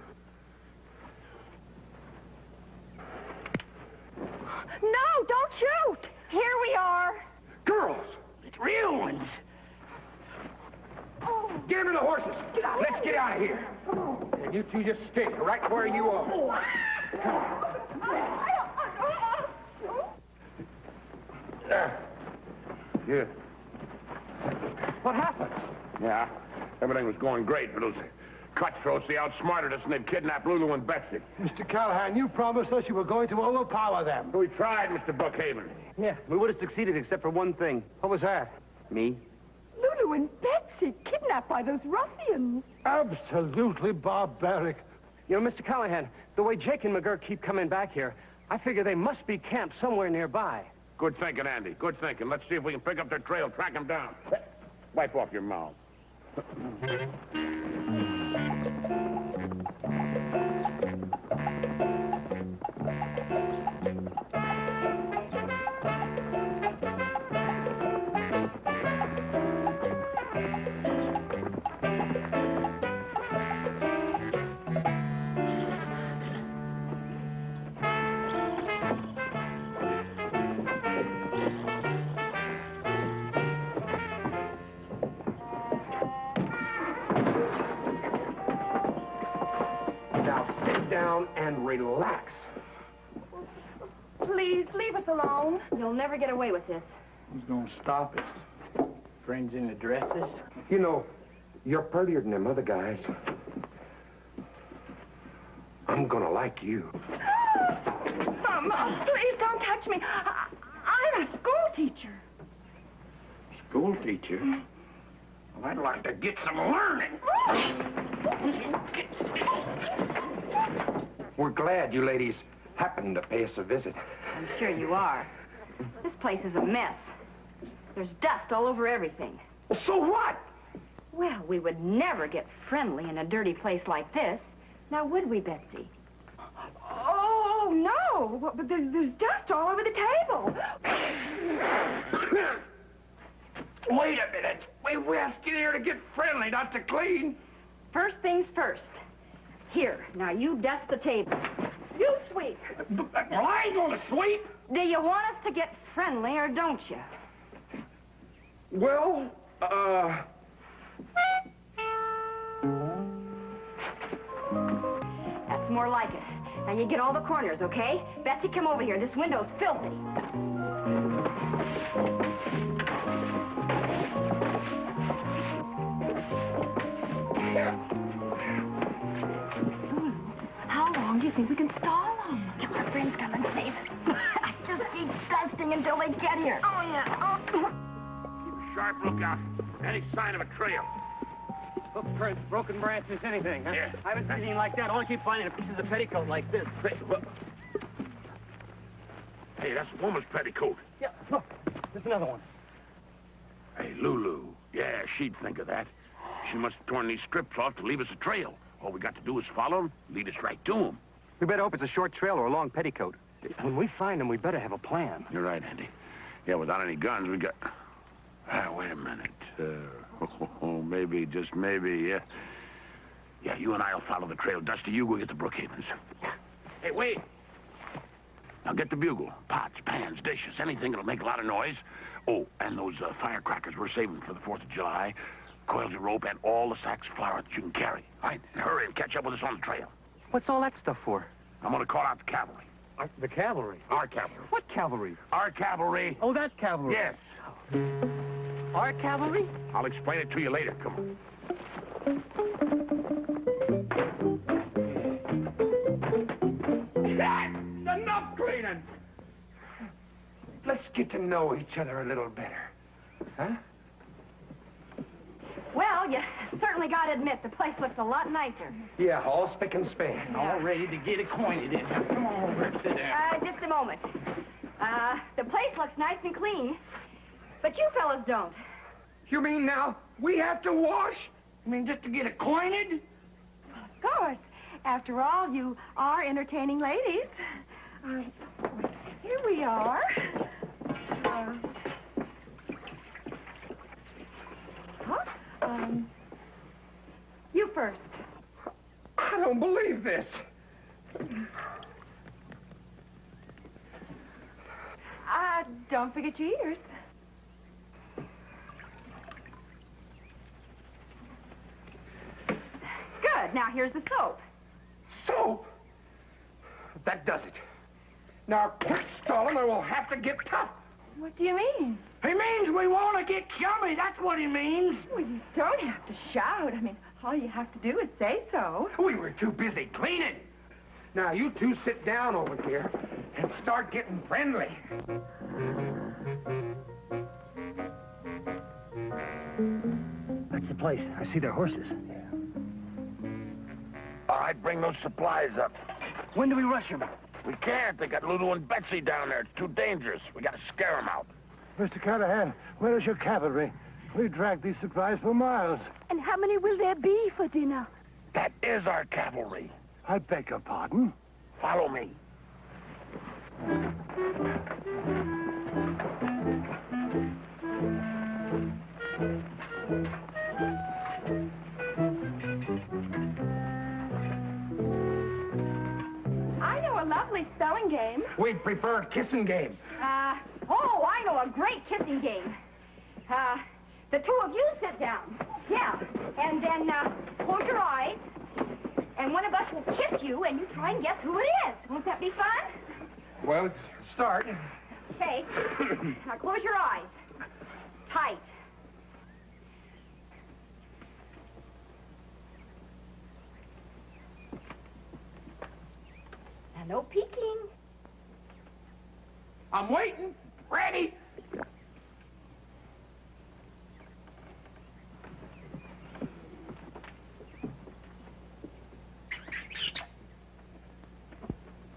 No, don't shoot. Here we are. Girls! It's real ones. Get them to the horses. Let's get out of here. And you two just stay right where you are. Come on. Yeah. What happened? Yeah, everything was going great, but those cutthroats, they outsmarted us, and they've kidnapped Lulu and Betsy. Mr. Callahan, you promised us you were going to overpower them. We tried, Mr. Buckhaven. Yeah, we would have succeeded except for one thing. What was that? Me. Lulu and Betsy kidnapped by those ruffians. Absolutely barbaric. You know, Mr. Callahan, the way Jake and McGurk keep coming back here, I figure they must be camped somewhere nearby. Good thinking, Andy. Good thinking. Let's see if we can pick up their trail, track them down. Wipe off your mouth. Down and relax. Please, leave us alone. You'll never get away with this. Who's going to stop us? Friends in the dresses? You know, you're prettier than them other guys. I'm gonna like you. Please don't touch me. I'm a school teacher. School teacher? Well, I'd like to get some learning. We're glad you ladies happened to pay us a visit. I'm sure you are. This place is a mess. There's dust all over everything. Well, so what? Well, we would never get friendly in a dirty place like this. Now, would we, Betsy? Oh, no. But there's dust all over the table. Wait a minute. We asked you here to get friendly, not to clean. First things first. Here, now you dust the table. You sweep. Well, I ain't gonna sweep. Do you want us to get friendly or don't you? Well, That's more like it. Now you get all the corners, okay? Betsy, come over here. This window's filthy. How long do you think we can stall them? Till our friends come and save us. I just keep dusting until they get here. Oh, yeah. Keep a sharp lookout. Any sign of a trail. Footprints, broken branches, anything, huh? Yeah. I haven't seen anything like that. All I keep finding are pieces of petticoat like this. Hey, that's a woman's petticoat. Yeah, look. There's another one. Hey, Lulu. Yeah, she'd think of that. She must have torn these strips off to leave us a trail. All we got to do is follow them, lead us right to them. We better hope it's a short trail or a long petticoat. When we find them, we better have a plan. You're right, Andy. Yeah, without any guns, we got... wait a minute. Maybe, just maybe, yeah. Yeah, you and I'll follow the trail. Dusty, you go get the Brookhavens. Hey, wait. Now get the bugle. Pots, pans, dishes, anything that'll make a lot of noise. Oh, and those firecrackers we're saving for the 4th of July. Coils of rope and all the sacks of flour that you can carry. All right? And hurry and catch up with us on the trail. What's all that stuff for? I'm gonna call out the cavalry. The cavalry? Our cavalry. What cavalry? Our cavalry. Oh, that cavalry. Yes. Our cavalry? I'll explain it to you later. Come on. Enough cleaning. Let's get to know each other a little better. Huh? Well, you certainly got to admit, the place looks a lot nicer. Yeah, all spick and span. All ready to get acquainted in. Now, come on over and sit down. Just a moment. The place looks nice and clean, but you fellas don't. You mean now we have to wash? I mean, just to get acquainted? Of course. After all, you are entertaining ladies. Here we are. You first. I don't believe this. Don't forget your ears. Good. Now here's the soap. Soap? That does it. Now quit stalling or we'll have to get tough. What do you mean? He means we want to get chummy. That's what he means. Well, you don't have to shout. I mean, all you have to do is say so. We were too busy cleaning. Now, you two sit down over here and start getting friendly. That's the place. I see their horses. All right, bring those supplies up. When do we rush them? We can't. They got Lulu and Betsy down there. It's too dangerous. We got to scare them out. Mr. Callahan, where is your cavalry? We dragged these supplies for miles. And how many will there be for dinner? That is our cavalry. I beg your pardon? Follow me. I know a lovely spelling game. We'd prefer a kissing game. I know a great kissing game. The two of you sit down. Yeah. And then, close your eyes. And one of us will kiss you, and you try and guess who it is. Won't that be fun? Well, let's start. Okay. Now, close your eyes. Tight. Now, no peeking. I'm waiting. Ready?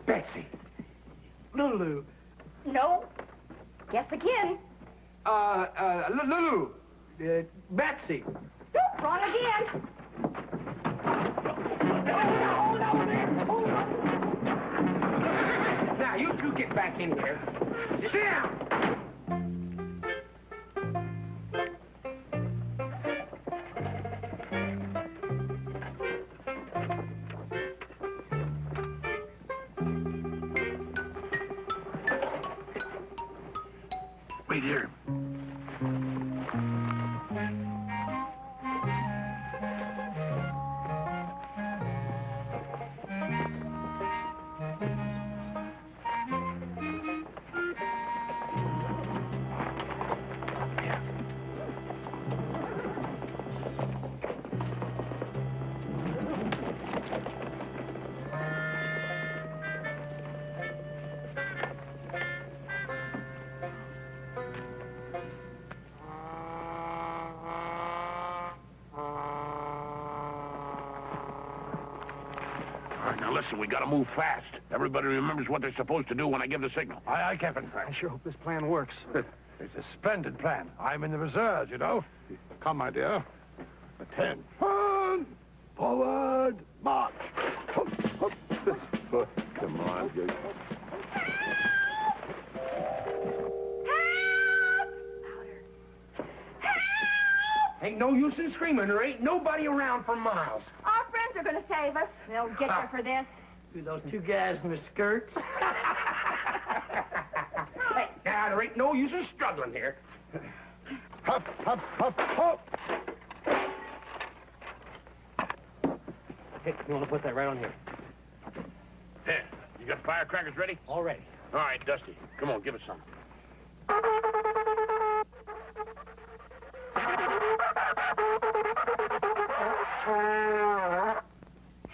Betsy. Lulu. No. Guess again. Lulu. Betsy. Nope, wrong again. Now, you two get back in here. Sit down. Wait here. Listen, we gotta move fast. Everybody remembers what they're supposed to do when I give the signal. Aye, Captain. I sure hope this plan works. It's a splendid plan. I'm in the reserves, you know. Come, my dear. 10. Forward, march. Come on, Jake. Ain't no use in screaming. There ain't nobody around for miles. Our friends are going to save us. They'll get you for this. To those two guys in the skirts. Hey, now, there ain't no use in struggling here. Hup, hup, hup, hup. Hey, you want to put that right on here? There. You got firecrackers ready? All ready. All right, Dusty. Come on, give us some.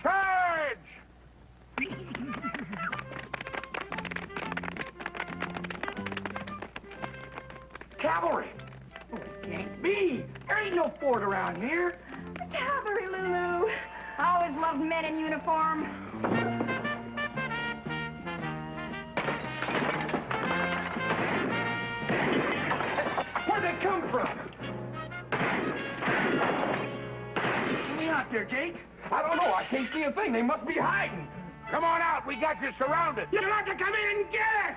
Charge! Cavalry! Oh, it can't be. There ain't no fort around here. Cavalry, Lulu. I always loved men in uniform. Where'd they come from? Let me out there, Jake. I don't know. I can't see a thing. They must be hiding. Come on out. We got you surrounded. You'll have to come in and get us!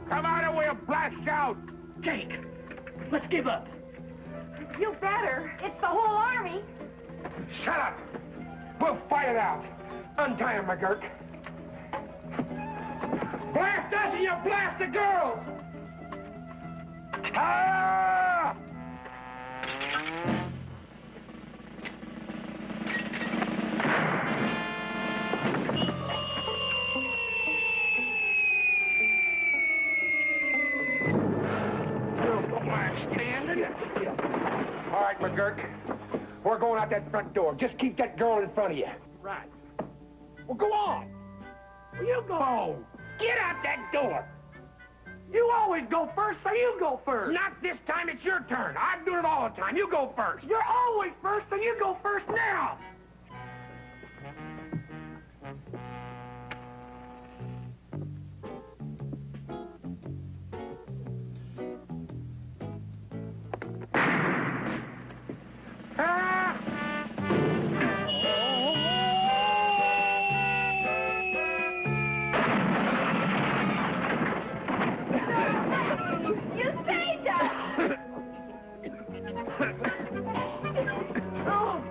Come on and we'll blast out. Jake, let's give up. You better. It's the whole army. Shut up! We'll fight it out. Untie him, McGurk. Blast us and you blast the girls! Ah! All right, McGurk. We're going out that front door. Just keep that girl in front of you. Right. Well, go on. Well, you go. Get out that door. You always go first, so you go first. Not this time. It's your turn. I'm doing it all the time. You go first. You're always first, so you go first now. You saved us. Oh.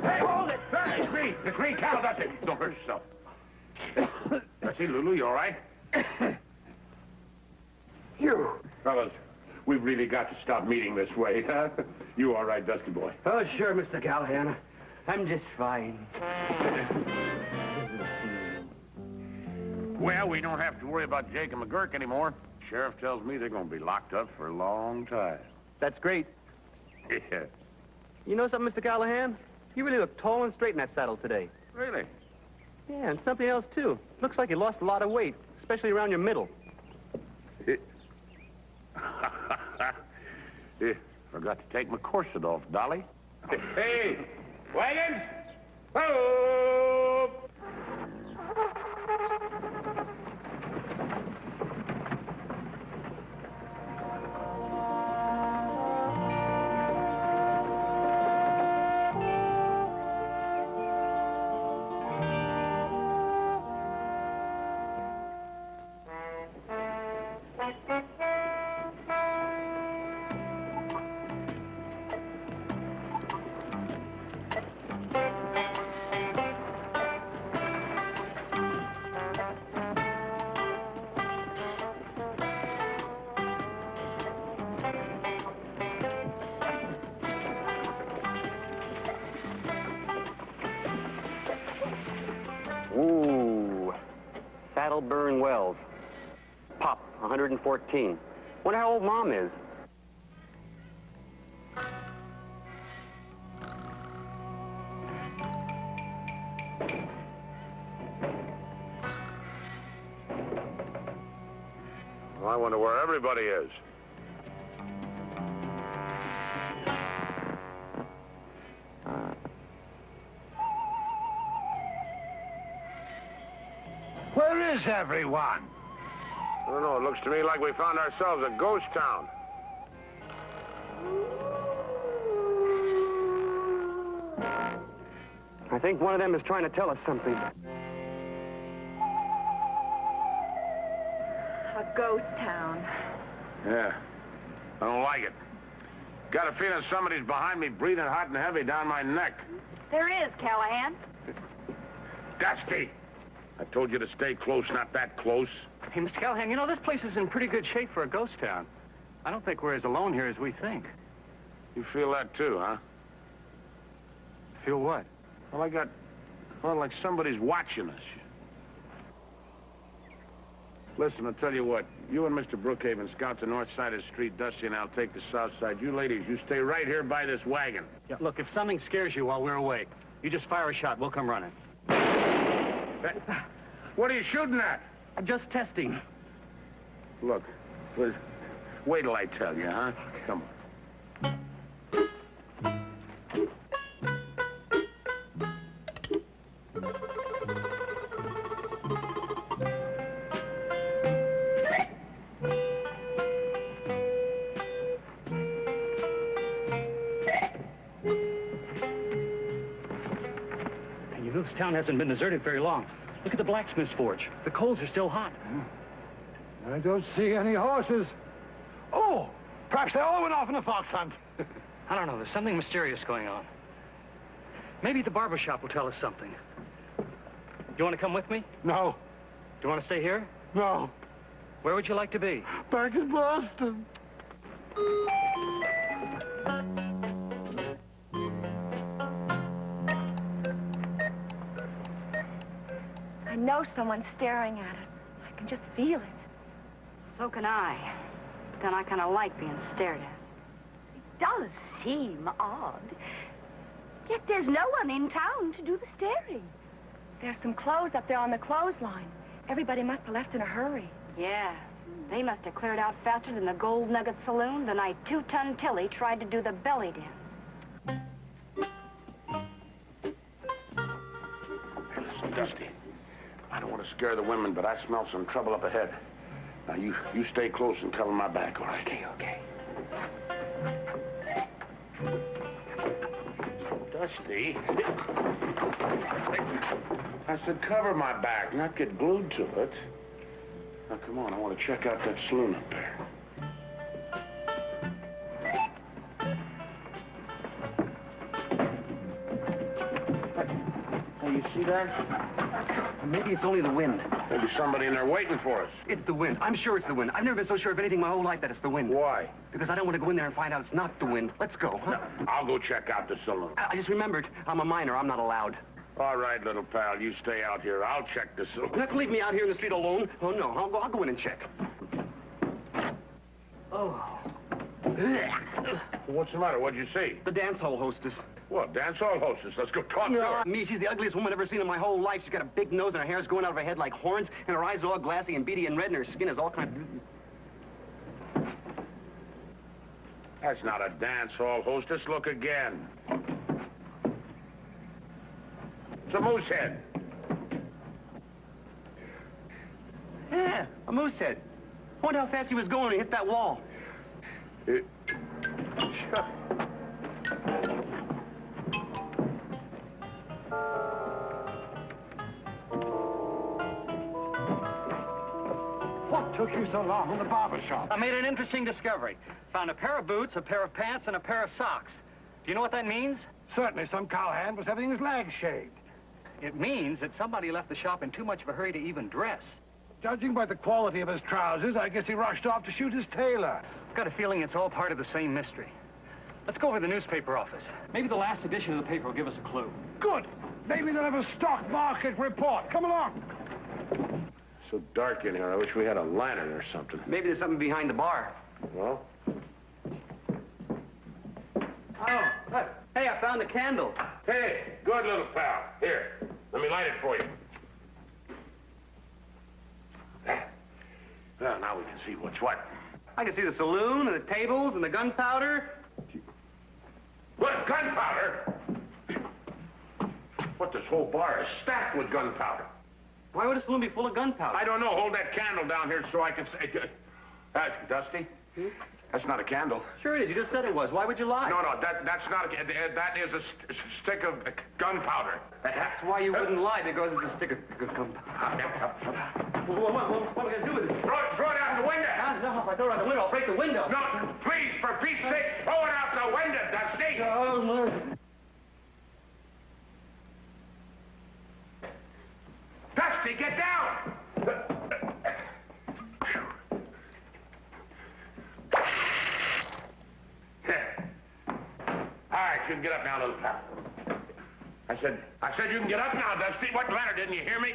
Hey, hold it! Hey, the Cree cow, Dusty. Don't hurt yourself. Dusty, Lulu, you all right? You. Fellas, we've really got to stop meeting this way, huh? You all right, Dusty boy? Oh, sure, Mr. Callahan. I'm just fine. Well, we don't have to worry about Jake and McGurk anymore. Sheriff tells me they're going to be locked up for a long time. That's great. Yeah. You know something, Mr. Callahan? You really look tall and straight in that saddle today. Really? Yeah, and something else, too. Looks like you lost a lot of weight, especially around your middle. Forgot to take my corset off, Dolly. Hey, wagons! Ho! That'll burn wells. Pop, 114. Wonder how old Mom is. Well, I wonder where everybody is. Where is everyone? I don't know. It looks to me like we found ourselves a ghost town. I think one of them is trying to tell us something. A ghost town. Yeah. I don't like it. Got a feeling somebody's behind me breathing hot and heavy down my neck. There is, Callahan. Dusty! I told you to stay close, not that close. Hey, Mr. Callahan, you know, this place is in pretty good shape for a ghost town. I don't think we're as alone here as we think. You feel that too, huh? Feel what? Well, like somebody's watching us. Listen, I'll tell you what. You and Mr. Brookhaven scout the north side of the street. Dusty and I'll take the south side. You ladies, you stay right here by this wagon. Yeah, look, if something scares you while we're away, you just fire a shot. We'll come running. What are you shooting at? I'm just testing. Look, wait till I tell you, huh? Come on. This town hasn't been deserted very long. Look at the blacksmith's forge. The coals are still hot. I don't see any horses. Oh, perhaps they all went off on a fox hunt. I don't know. There's something mysterious going on. Maybe the barber shop will tell us something. You want to come with me? No. Do you want to stay here? No. Where would you like to be? Back in Boston. I know someone's staring at us. I can just feel it. So can I. But then I kind of like being stared at. It does seem odd. Yet there's no one in town to do the staring. There's some clothes up there on the clothesline. Everybody must have left in a hurry. Yeah. They must have cleared out faster than the Gold Nugget Saloon the night 2-Ton Tilly tried to do the belly dance. Hey, listen, Dusty. I don't want to scare the women, but I smell some trouble up ahead. Now, you stay close and cover my back, all right? Okay. Dusty. I said cover my back, not get glued to it. Now, come on, I want to check out that saloon up there. Hey, you see that? Maybe it's only the wind. Maybe somebody in there waiting for us. It's the wind. I'm sure it's the wind. I've never been so sure of anything my whole life that it's the wind. Why? Because I don't want to go in there and find out it's not the wind. Let's go, huh? No, I'll go check out the saloon. I just remembered, I'm a minor. I'm not allowed. All right, little pal, you stay out here. I'll check the saloon. You're not going to leave me out here in the street alone? Oh, no. I'll go in and check. Oh. What's the matter? What'd you see? The dance hall hostess. What, dance hall hostess? Let's go talk to her. Me, she's the ugliest woman I've ever seen in my whole life. She's got a big nose and her hair's going out of her head like horns, and her eyes are all glassy and beady and red, and her skin is all kind of... That's not a dance hall hostess. Look again. It's a moose head. Yeah, a moose head. I wonder how fast he was going when he hit that wall. Shut. What took you so long in the barber shop? I made an interesting discovery. Found a pair of boots, a pair of pants, and a pair of socks. Do you know what that means? Certainly some cowhand was having his legs shaved. It means that somebody left the shop in too much of a hurry to even dress. Judging by the quality of his trousers, I guess he rushed off to shoot his tailor. I've got a feeling it's all part of the same mystery. Let's go over to the newspaper office. Maybe the last edition of the paper will give us a clue. Good. Maybe they'll have a stock market report. Come along. So dark in here. I wish we had a lantern or something. Maybe there's something behind the bar. Well? Oh, look. Hey, I found a candle. Hey, good little pal. Here, let me light it for you. Well, now we can see what's what. I can see the saloon and the tables and the gunpowder. What, gunpowder? What, this whole bar is stacked with gunpowder. Why would a saloon be full of gunpowder? I don't know. Hold that candle down here so I can say... Dusty? Hmm? That's not a candle. Sure it is. You just said it was. Why would you lie? No, that's not a... That is a stick of gunpowder. That's why you wouldn't lie, because it's a stick of gunpowder. What are we going to do with it? Throw it out the window. No, if I throw it out the window, I'll break the window. No, please, for Pete's sake, throw it out the window, Dusty. Oh, no. Dusty, get down! All right, you can get up now, little pal. I said you can get up now, Dusty. What matter? Didn't you hear me?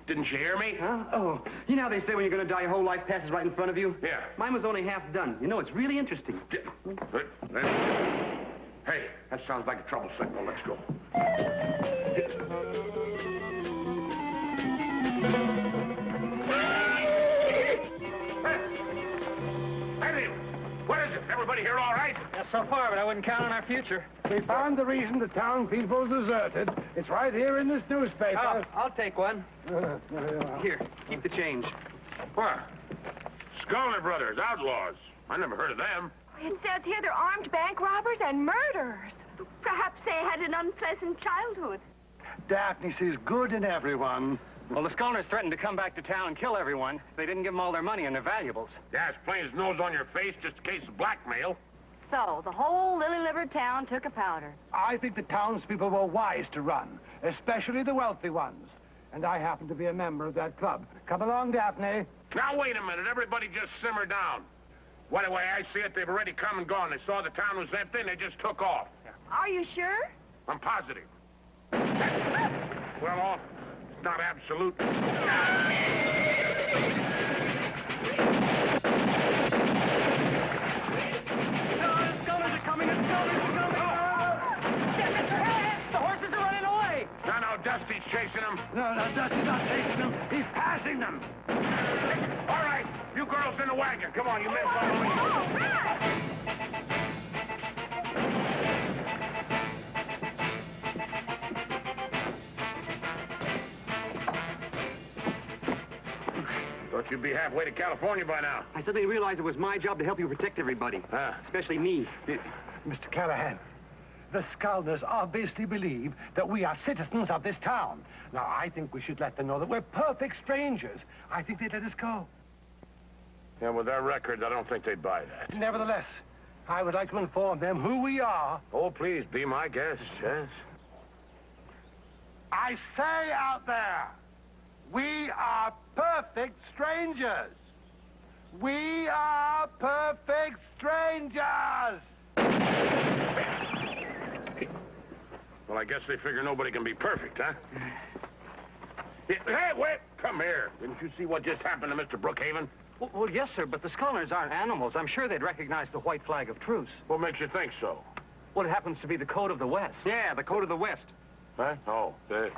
Didn't you hear me? Huh? Oh, you know how they say when you're going to die, your whole life passes right in front of you? Yeah. Mine was only half done. You know, it's really interesting. Hey, that sounds like a trouble signal. Let's go. Hey, what is it? Everybody here all right? Yeah, so far, but I wouldn't count on our future. We found the reason the town people's deserted. It's right here in this newspaper. Oh, I'll take one. Here, keep the change. What? Sculler Brothers, outlaws. I never heard of them. It says here they're armed bank robbers and murderers. Perhaps they had an unpleasant childhood. Daphne sees good in everyone. Well, the Scullers threatened to come back to town and kill everyone. They didn't give them all their money and their valuables. Yeah, it's plain as nose on your face, just in case of blackmail. So, the whole lily-livered town took a powder. I think the townspeople were wise to run, especially the wealthy ones. And I happen to be a member of that club. Come along, Daphne. Now, wait a minute. Everybody just simmer down. Well, the way I see it, they've already come and gone. They saw the town was empty, and they just took off. Are you sure? I'm positive. Well, it's not absolute. Dusty's chasing them. No, Dusty's not chasing them. He's passing them. All right, you girls in the wagon. Come on, you men follow me. Thought you'd be halfway to California by now. I suddenly realized it was my job to help you protect everybody. Especially me. Mr. Callahan. The Scullers obviously believe that we are citizens of this town. Now, I think we should let them know that we're perfect strangers. I think they'd let us go. Yeah, with their records, I don't think they'd buy that. Nevertheless, I would like to inform them who we are. Oh, please, be my guest, yes. I say out there, we are perfect strangers. We are perfect strangers. Well, I guess they figure nobody can be perfect, huh? Hey, wait! Come here. Didn't you see what just happened to Mr. Brookhaven? Well, yes, sir, but the Scullers aren't animals. I'm sure they'd recognize the white flag of truce. What makes you think so? Well, it happens to be the code of the West. Yeah, the code of the West. Huh? Oh, there.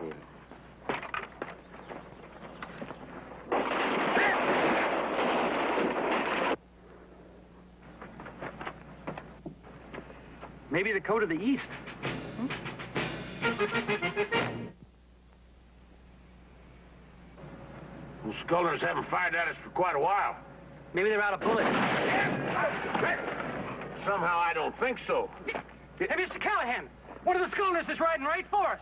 Maybe the code of the East. The Scullers haven't fired at us for quite a while. Maybe they're out of bullets. Somehow I don't think so. Hey, Mr. Callahan, one of the Scullers is riding right for us.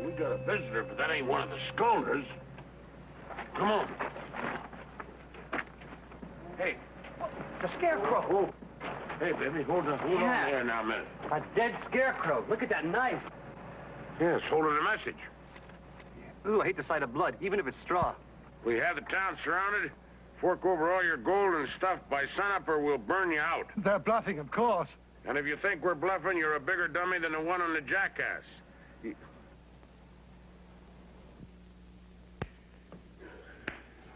We got a visitor, but that ain't one of the Scullers. Come on. Hey. The scarecrow. Oh. Hey, baby, hold on there now a minute. A dead scarecrow. Look at that knife. Yes, hold it a message. Ooh, I hate the sight of blood, even if it's straw. We have the town surrounded. Fork over all your gold and stuff by sunup or we'll burn you out. They're bluffing, of course. And if you think we're bluffing, you're a bigger dummy than the one on the jackass.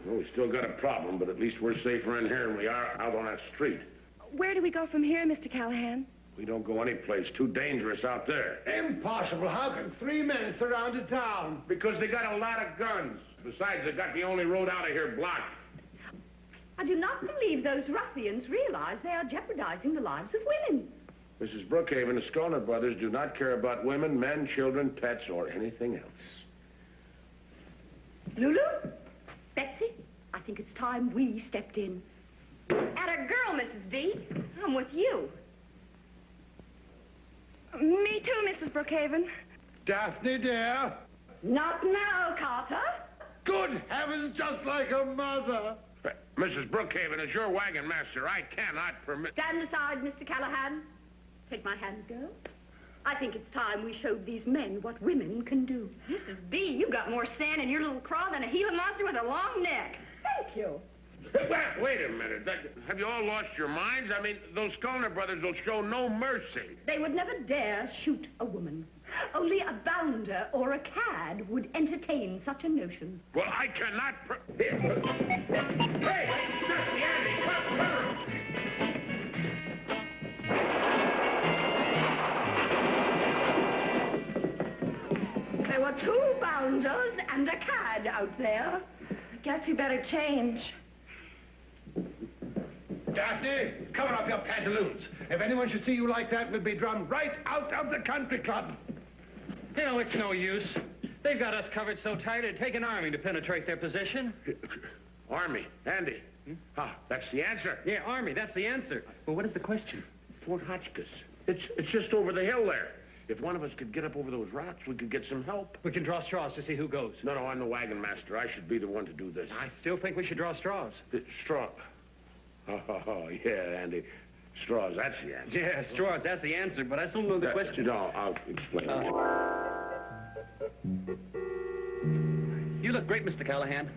Well, we still got a problem, but at least we're safer in here than we are out on that street. Where do we go from here, Mr. Callahan? We don't go any place. Too dangerous out there. Impossible. How can 3 men surround a town? Because they got a lot of guns. Besides, they got the only road out of here blocked. I do not believe those ruffians realize they are jeopardizing the lives of women. Mrs. Brookhaven, the Skolner brothers do not care about women, men, children, pets, or anything else. Lulu? Betsy? I think it's time we stepped in. Atta girl, Mrs. V. I'm with you. Me too, Mrs. Brookhaven. Daphne, dear. Not now, Carter. Good heavens, just like a mother. Mrs. Brookhaven, as your wagon master, I cannot permit... Stand aside, Mr. Callahan. Take my hand, girl. I think it's time we showed these men what women can do. Mrs. B, you got more sand in your little craw than a Gila monster with a long neck. Thank you. Wait a minute. Have you all lost your minds? I mean, those Skolner brothers will show no mercy. They would never dare shoot a woman. Only a bounder or a cad would entertain such a notion. Well, I cannot... Hey! Dusty Andy, come! There were 2 bounders and a cad out there. I guess you better change. Daphne, cover up your pantaloons. If anyone should see you like that, we'll be drummed right out of the country club. You know, it's no use. They've got us covered so tight it'd take an army to penetrate their position. Army, Andy. That's the answer. Yeah, army, that's the answer. Well, what is the question? Fort Hotchkiss. It's just over the hill there. If one of us could get up over those rocks, we could get some help. We can draw straws to see who goes. No, I'm the wagon master. I should be the one to do this. I still think we should draw straws. Straw. Oh, yeah, Andy. Straws, that's the answer. Yeah, straws, that's the answer, but I still don't know the question. No, I'll explain. You look great, Mr. Callahan.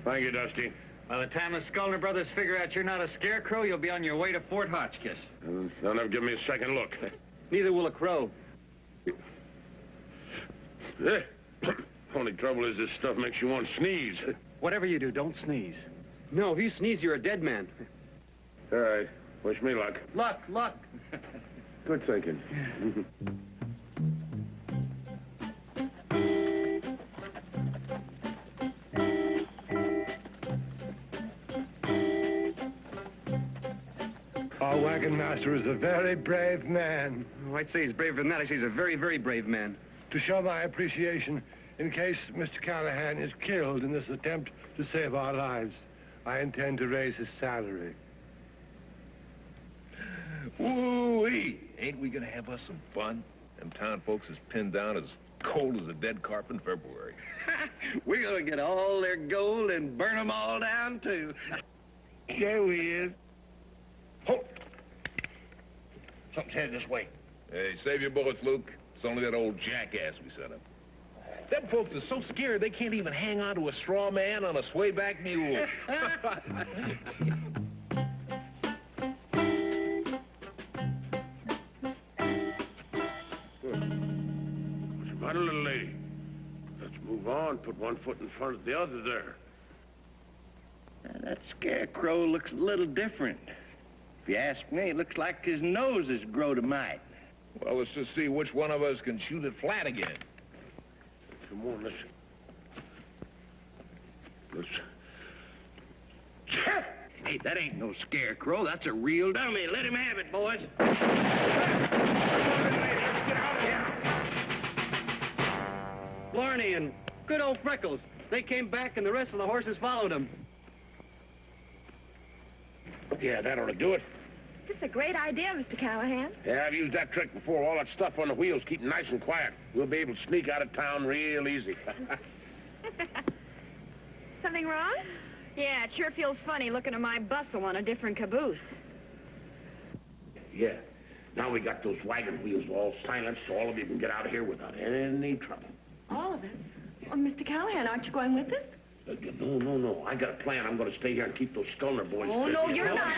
Thank you, Dusty. By the time the Skolner brothers figure out you're not a scarecrow, you'll be on your way to Fort Hotchkiss. They'll never give me a second look. Neither will a crow. Only trouble is this stuff makes you want to sneeze. Whatever you do, don't sneeze. No, if you sneeze, you're a dead man. All right. Wish me luck. Luck. Good thinking. Our wagon master is a very brave man. Oh, I'd say he's braver than that. I'd say he's a very, very brave man. To show my appreciation, in case Mr. Callahan is killed in this attempt to save our lives, I intend to raise his salary. Woo-wee! Ain't we gonna have us some fun? Them town folks is pinned down as cold as a dead carp in February. We're gonna get all their gold and burn them all down, too. Yeah, we is. Halt! Something's headed this way. Hey, save your bullets, Luke. It's only that old jackass we set up. Them folks are so scared they can't even hang on to a straw man on a swayback mule. What's the matter, little lady? Let's move on. Put one foot in front of the other there. That scarecrow looks a little different. If you ask me, it looks like his nose has grown a mite. Well, let's just see which one of us can shoot it flat again. Come on, let's... Hey, that ain't no scarecrow. That's a real dummy. Let him have it, boys. Blarney and good old Freckles. They came back and the rest of the horses followed them. Yeah, that ought to do it. This is a great idea, Mr. Callahan. Yeah, I've used that trick before. All that stuff on the wheels, keep nice and quiet. We'll be able to sneak out of town real easy. Something wrong? Yeah, it sure feels funny looking at my bustle on a different caboose. Yeah. Now we got those wagon wheels all silenced so all of you can get out of here without any trouble. All of us? Well, Mr. Callahan, aren't you going with us? No. I got a plan. I'm going to stay here and keep those Skolner boys. Oh, no, you're not.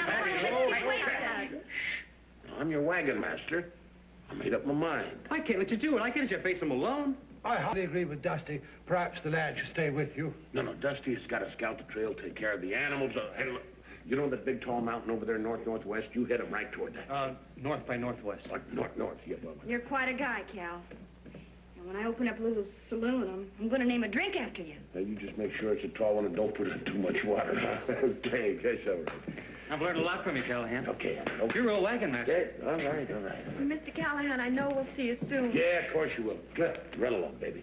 I'm your wagon master. I made up my mind. I can't let you do it. I can't let you face him alone. I hardly agree with Dusty. Perhaps the lad should stay with you. No, Dusty has got to scout the trail, take care of the animals. Hey, look, you know that big tall mountain over there, north-northwest? You head him right toward that. North by northwest. North, yeah. Well, You're quite a guy, Cal. And when I open up a little saloon, I'm going to name a drink after you. you just make sure it's a tall one and don't put in too much water, huh? Okay, all right. I've learned a lot from you, Callahan. Okay. You're a wagon master. Yeah, all right. Mr. Callahan, I know we'll see you soon. Yeah, of course you will. Good. Run along, baby.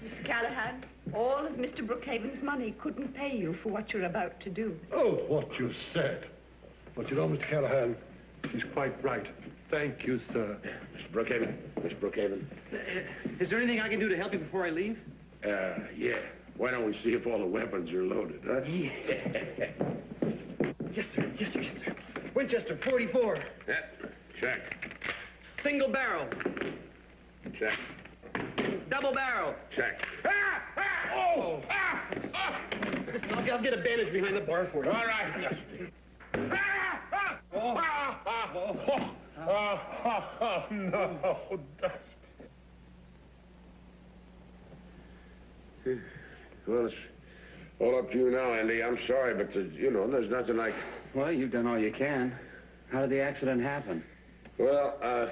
Mr. Callahan, all of Mr. Brookhaven's money couldn't pay you for what you're about to do. Oh, what you said. But you know, Mr. Callahan, he's quite right. Thank you, sir. Mr. Brookhaven. Is there anything I can do to help you before I leave? Yeah. Why don't we see if all the weapons are loaded, huh? Yeah. Yes, sir. Winchester, 44. Yeah, check. Single barrel. Check. Double barrel. Check. Listen, I'll get a bandage behind the bar for you. All right. No, Dusty. Well, it's all up to you now, Andy. I'm sorry, but, there's nothing like... Well, you've done all you can. How did the accident happen? Well,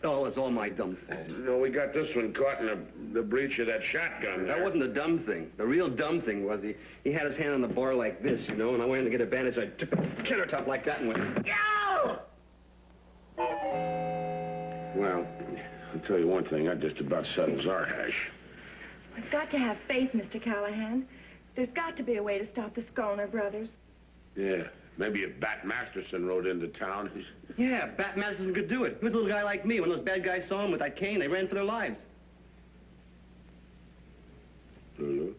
Oh, it's all my dumb fault. we got this one caught in the breech of that shotgun. That wasn't the dumb thing. The real dumb thing was he had his hand on the bar like this, and I went in to get a bandage. I took a countertop like that and went, Yow! Well, I'll tell you one thing. That just about settles our hash. We've got to have faith, Mr. Callahan. There's got to be a way to stop the Skolner brothers. Yeah, maybe if Bat Masterson rode into town. Yeah, Bat Masterson could do it. He was a little guy like me. When those bad guys saw him with that cane, they ran for their lives. Lulu?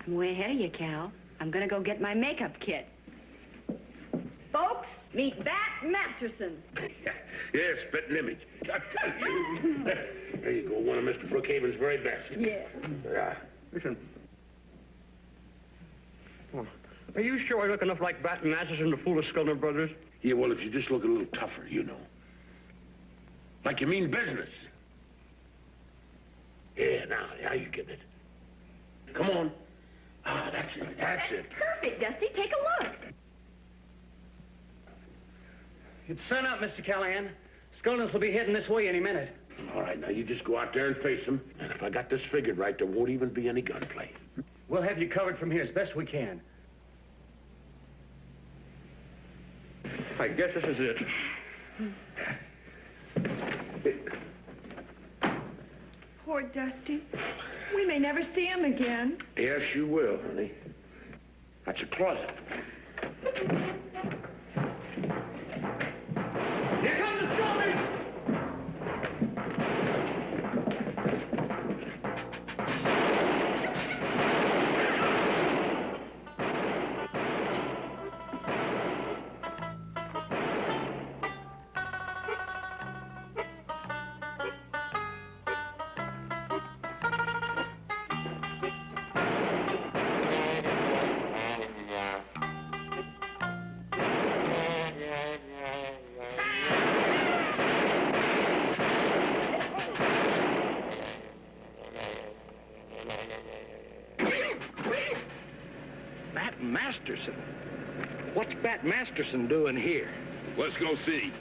I'm way ahead of you, Cal. I'm going to go get my makeup kit. Folks, meet Bat Masterson. Yeah, spitting image. There you go, one of Mr. Brookhaven's very best. Yeah. Listen. Are you sure I look enough like Bat Masterson to fool the Skolner brothers? Yeah, well, if you just look a little tougher, Like you mean business. Yeah, now you get it. Come on. Ah, that's it. Perfect, Dusty. Take a look. It's sun up, Mr. Callahan. Skolners will be heading this way any minute. All right, now you just go out there and face them. And if I got this figured right, there won't even be any gunplay. We'll have you covered from here as best we can. I guess this is it. Poor Dusty. We may never see him again. Yes, you will, honey. That's a closet. Here come the Skolners! Masterson. What's Bat Masterson doing here? Let's go see.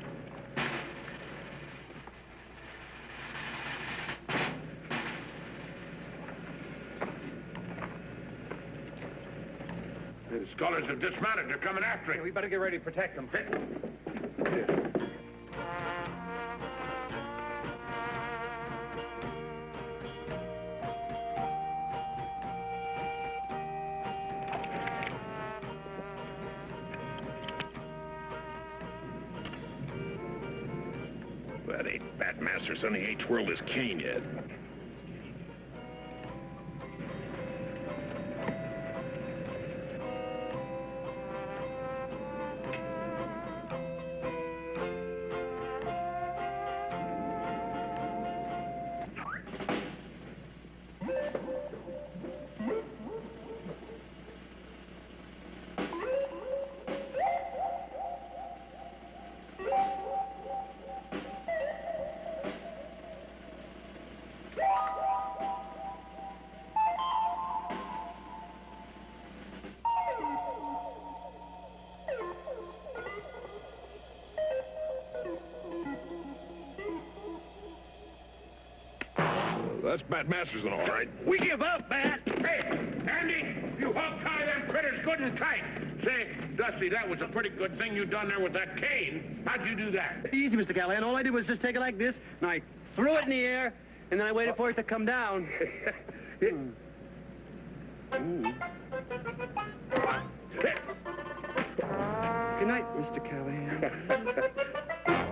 The scholars have dismounted. They're coming after it. We better get ready to protect them. That ain't Bat Masterson. He ain't twirled his cane yet. That's Bat Masterson, all right. We give up, Bat. Hey, Andy, you hog-tie them critters good and tight. Say, Dusty, that was a pretty good thing you done there with that cane. How'd you do that? Easy, Mr. Callahan. All I did was just take it like this, and I threw it in the air, and then I waited for it to come down. Good night, Mr. Callahan.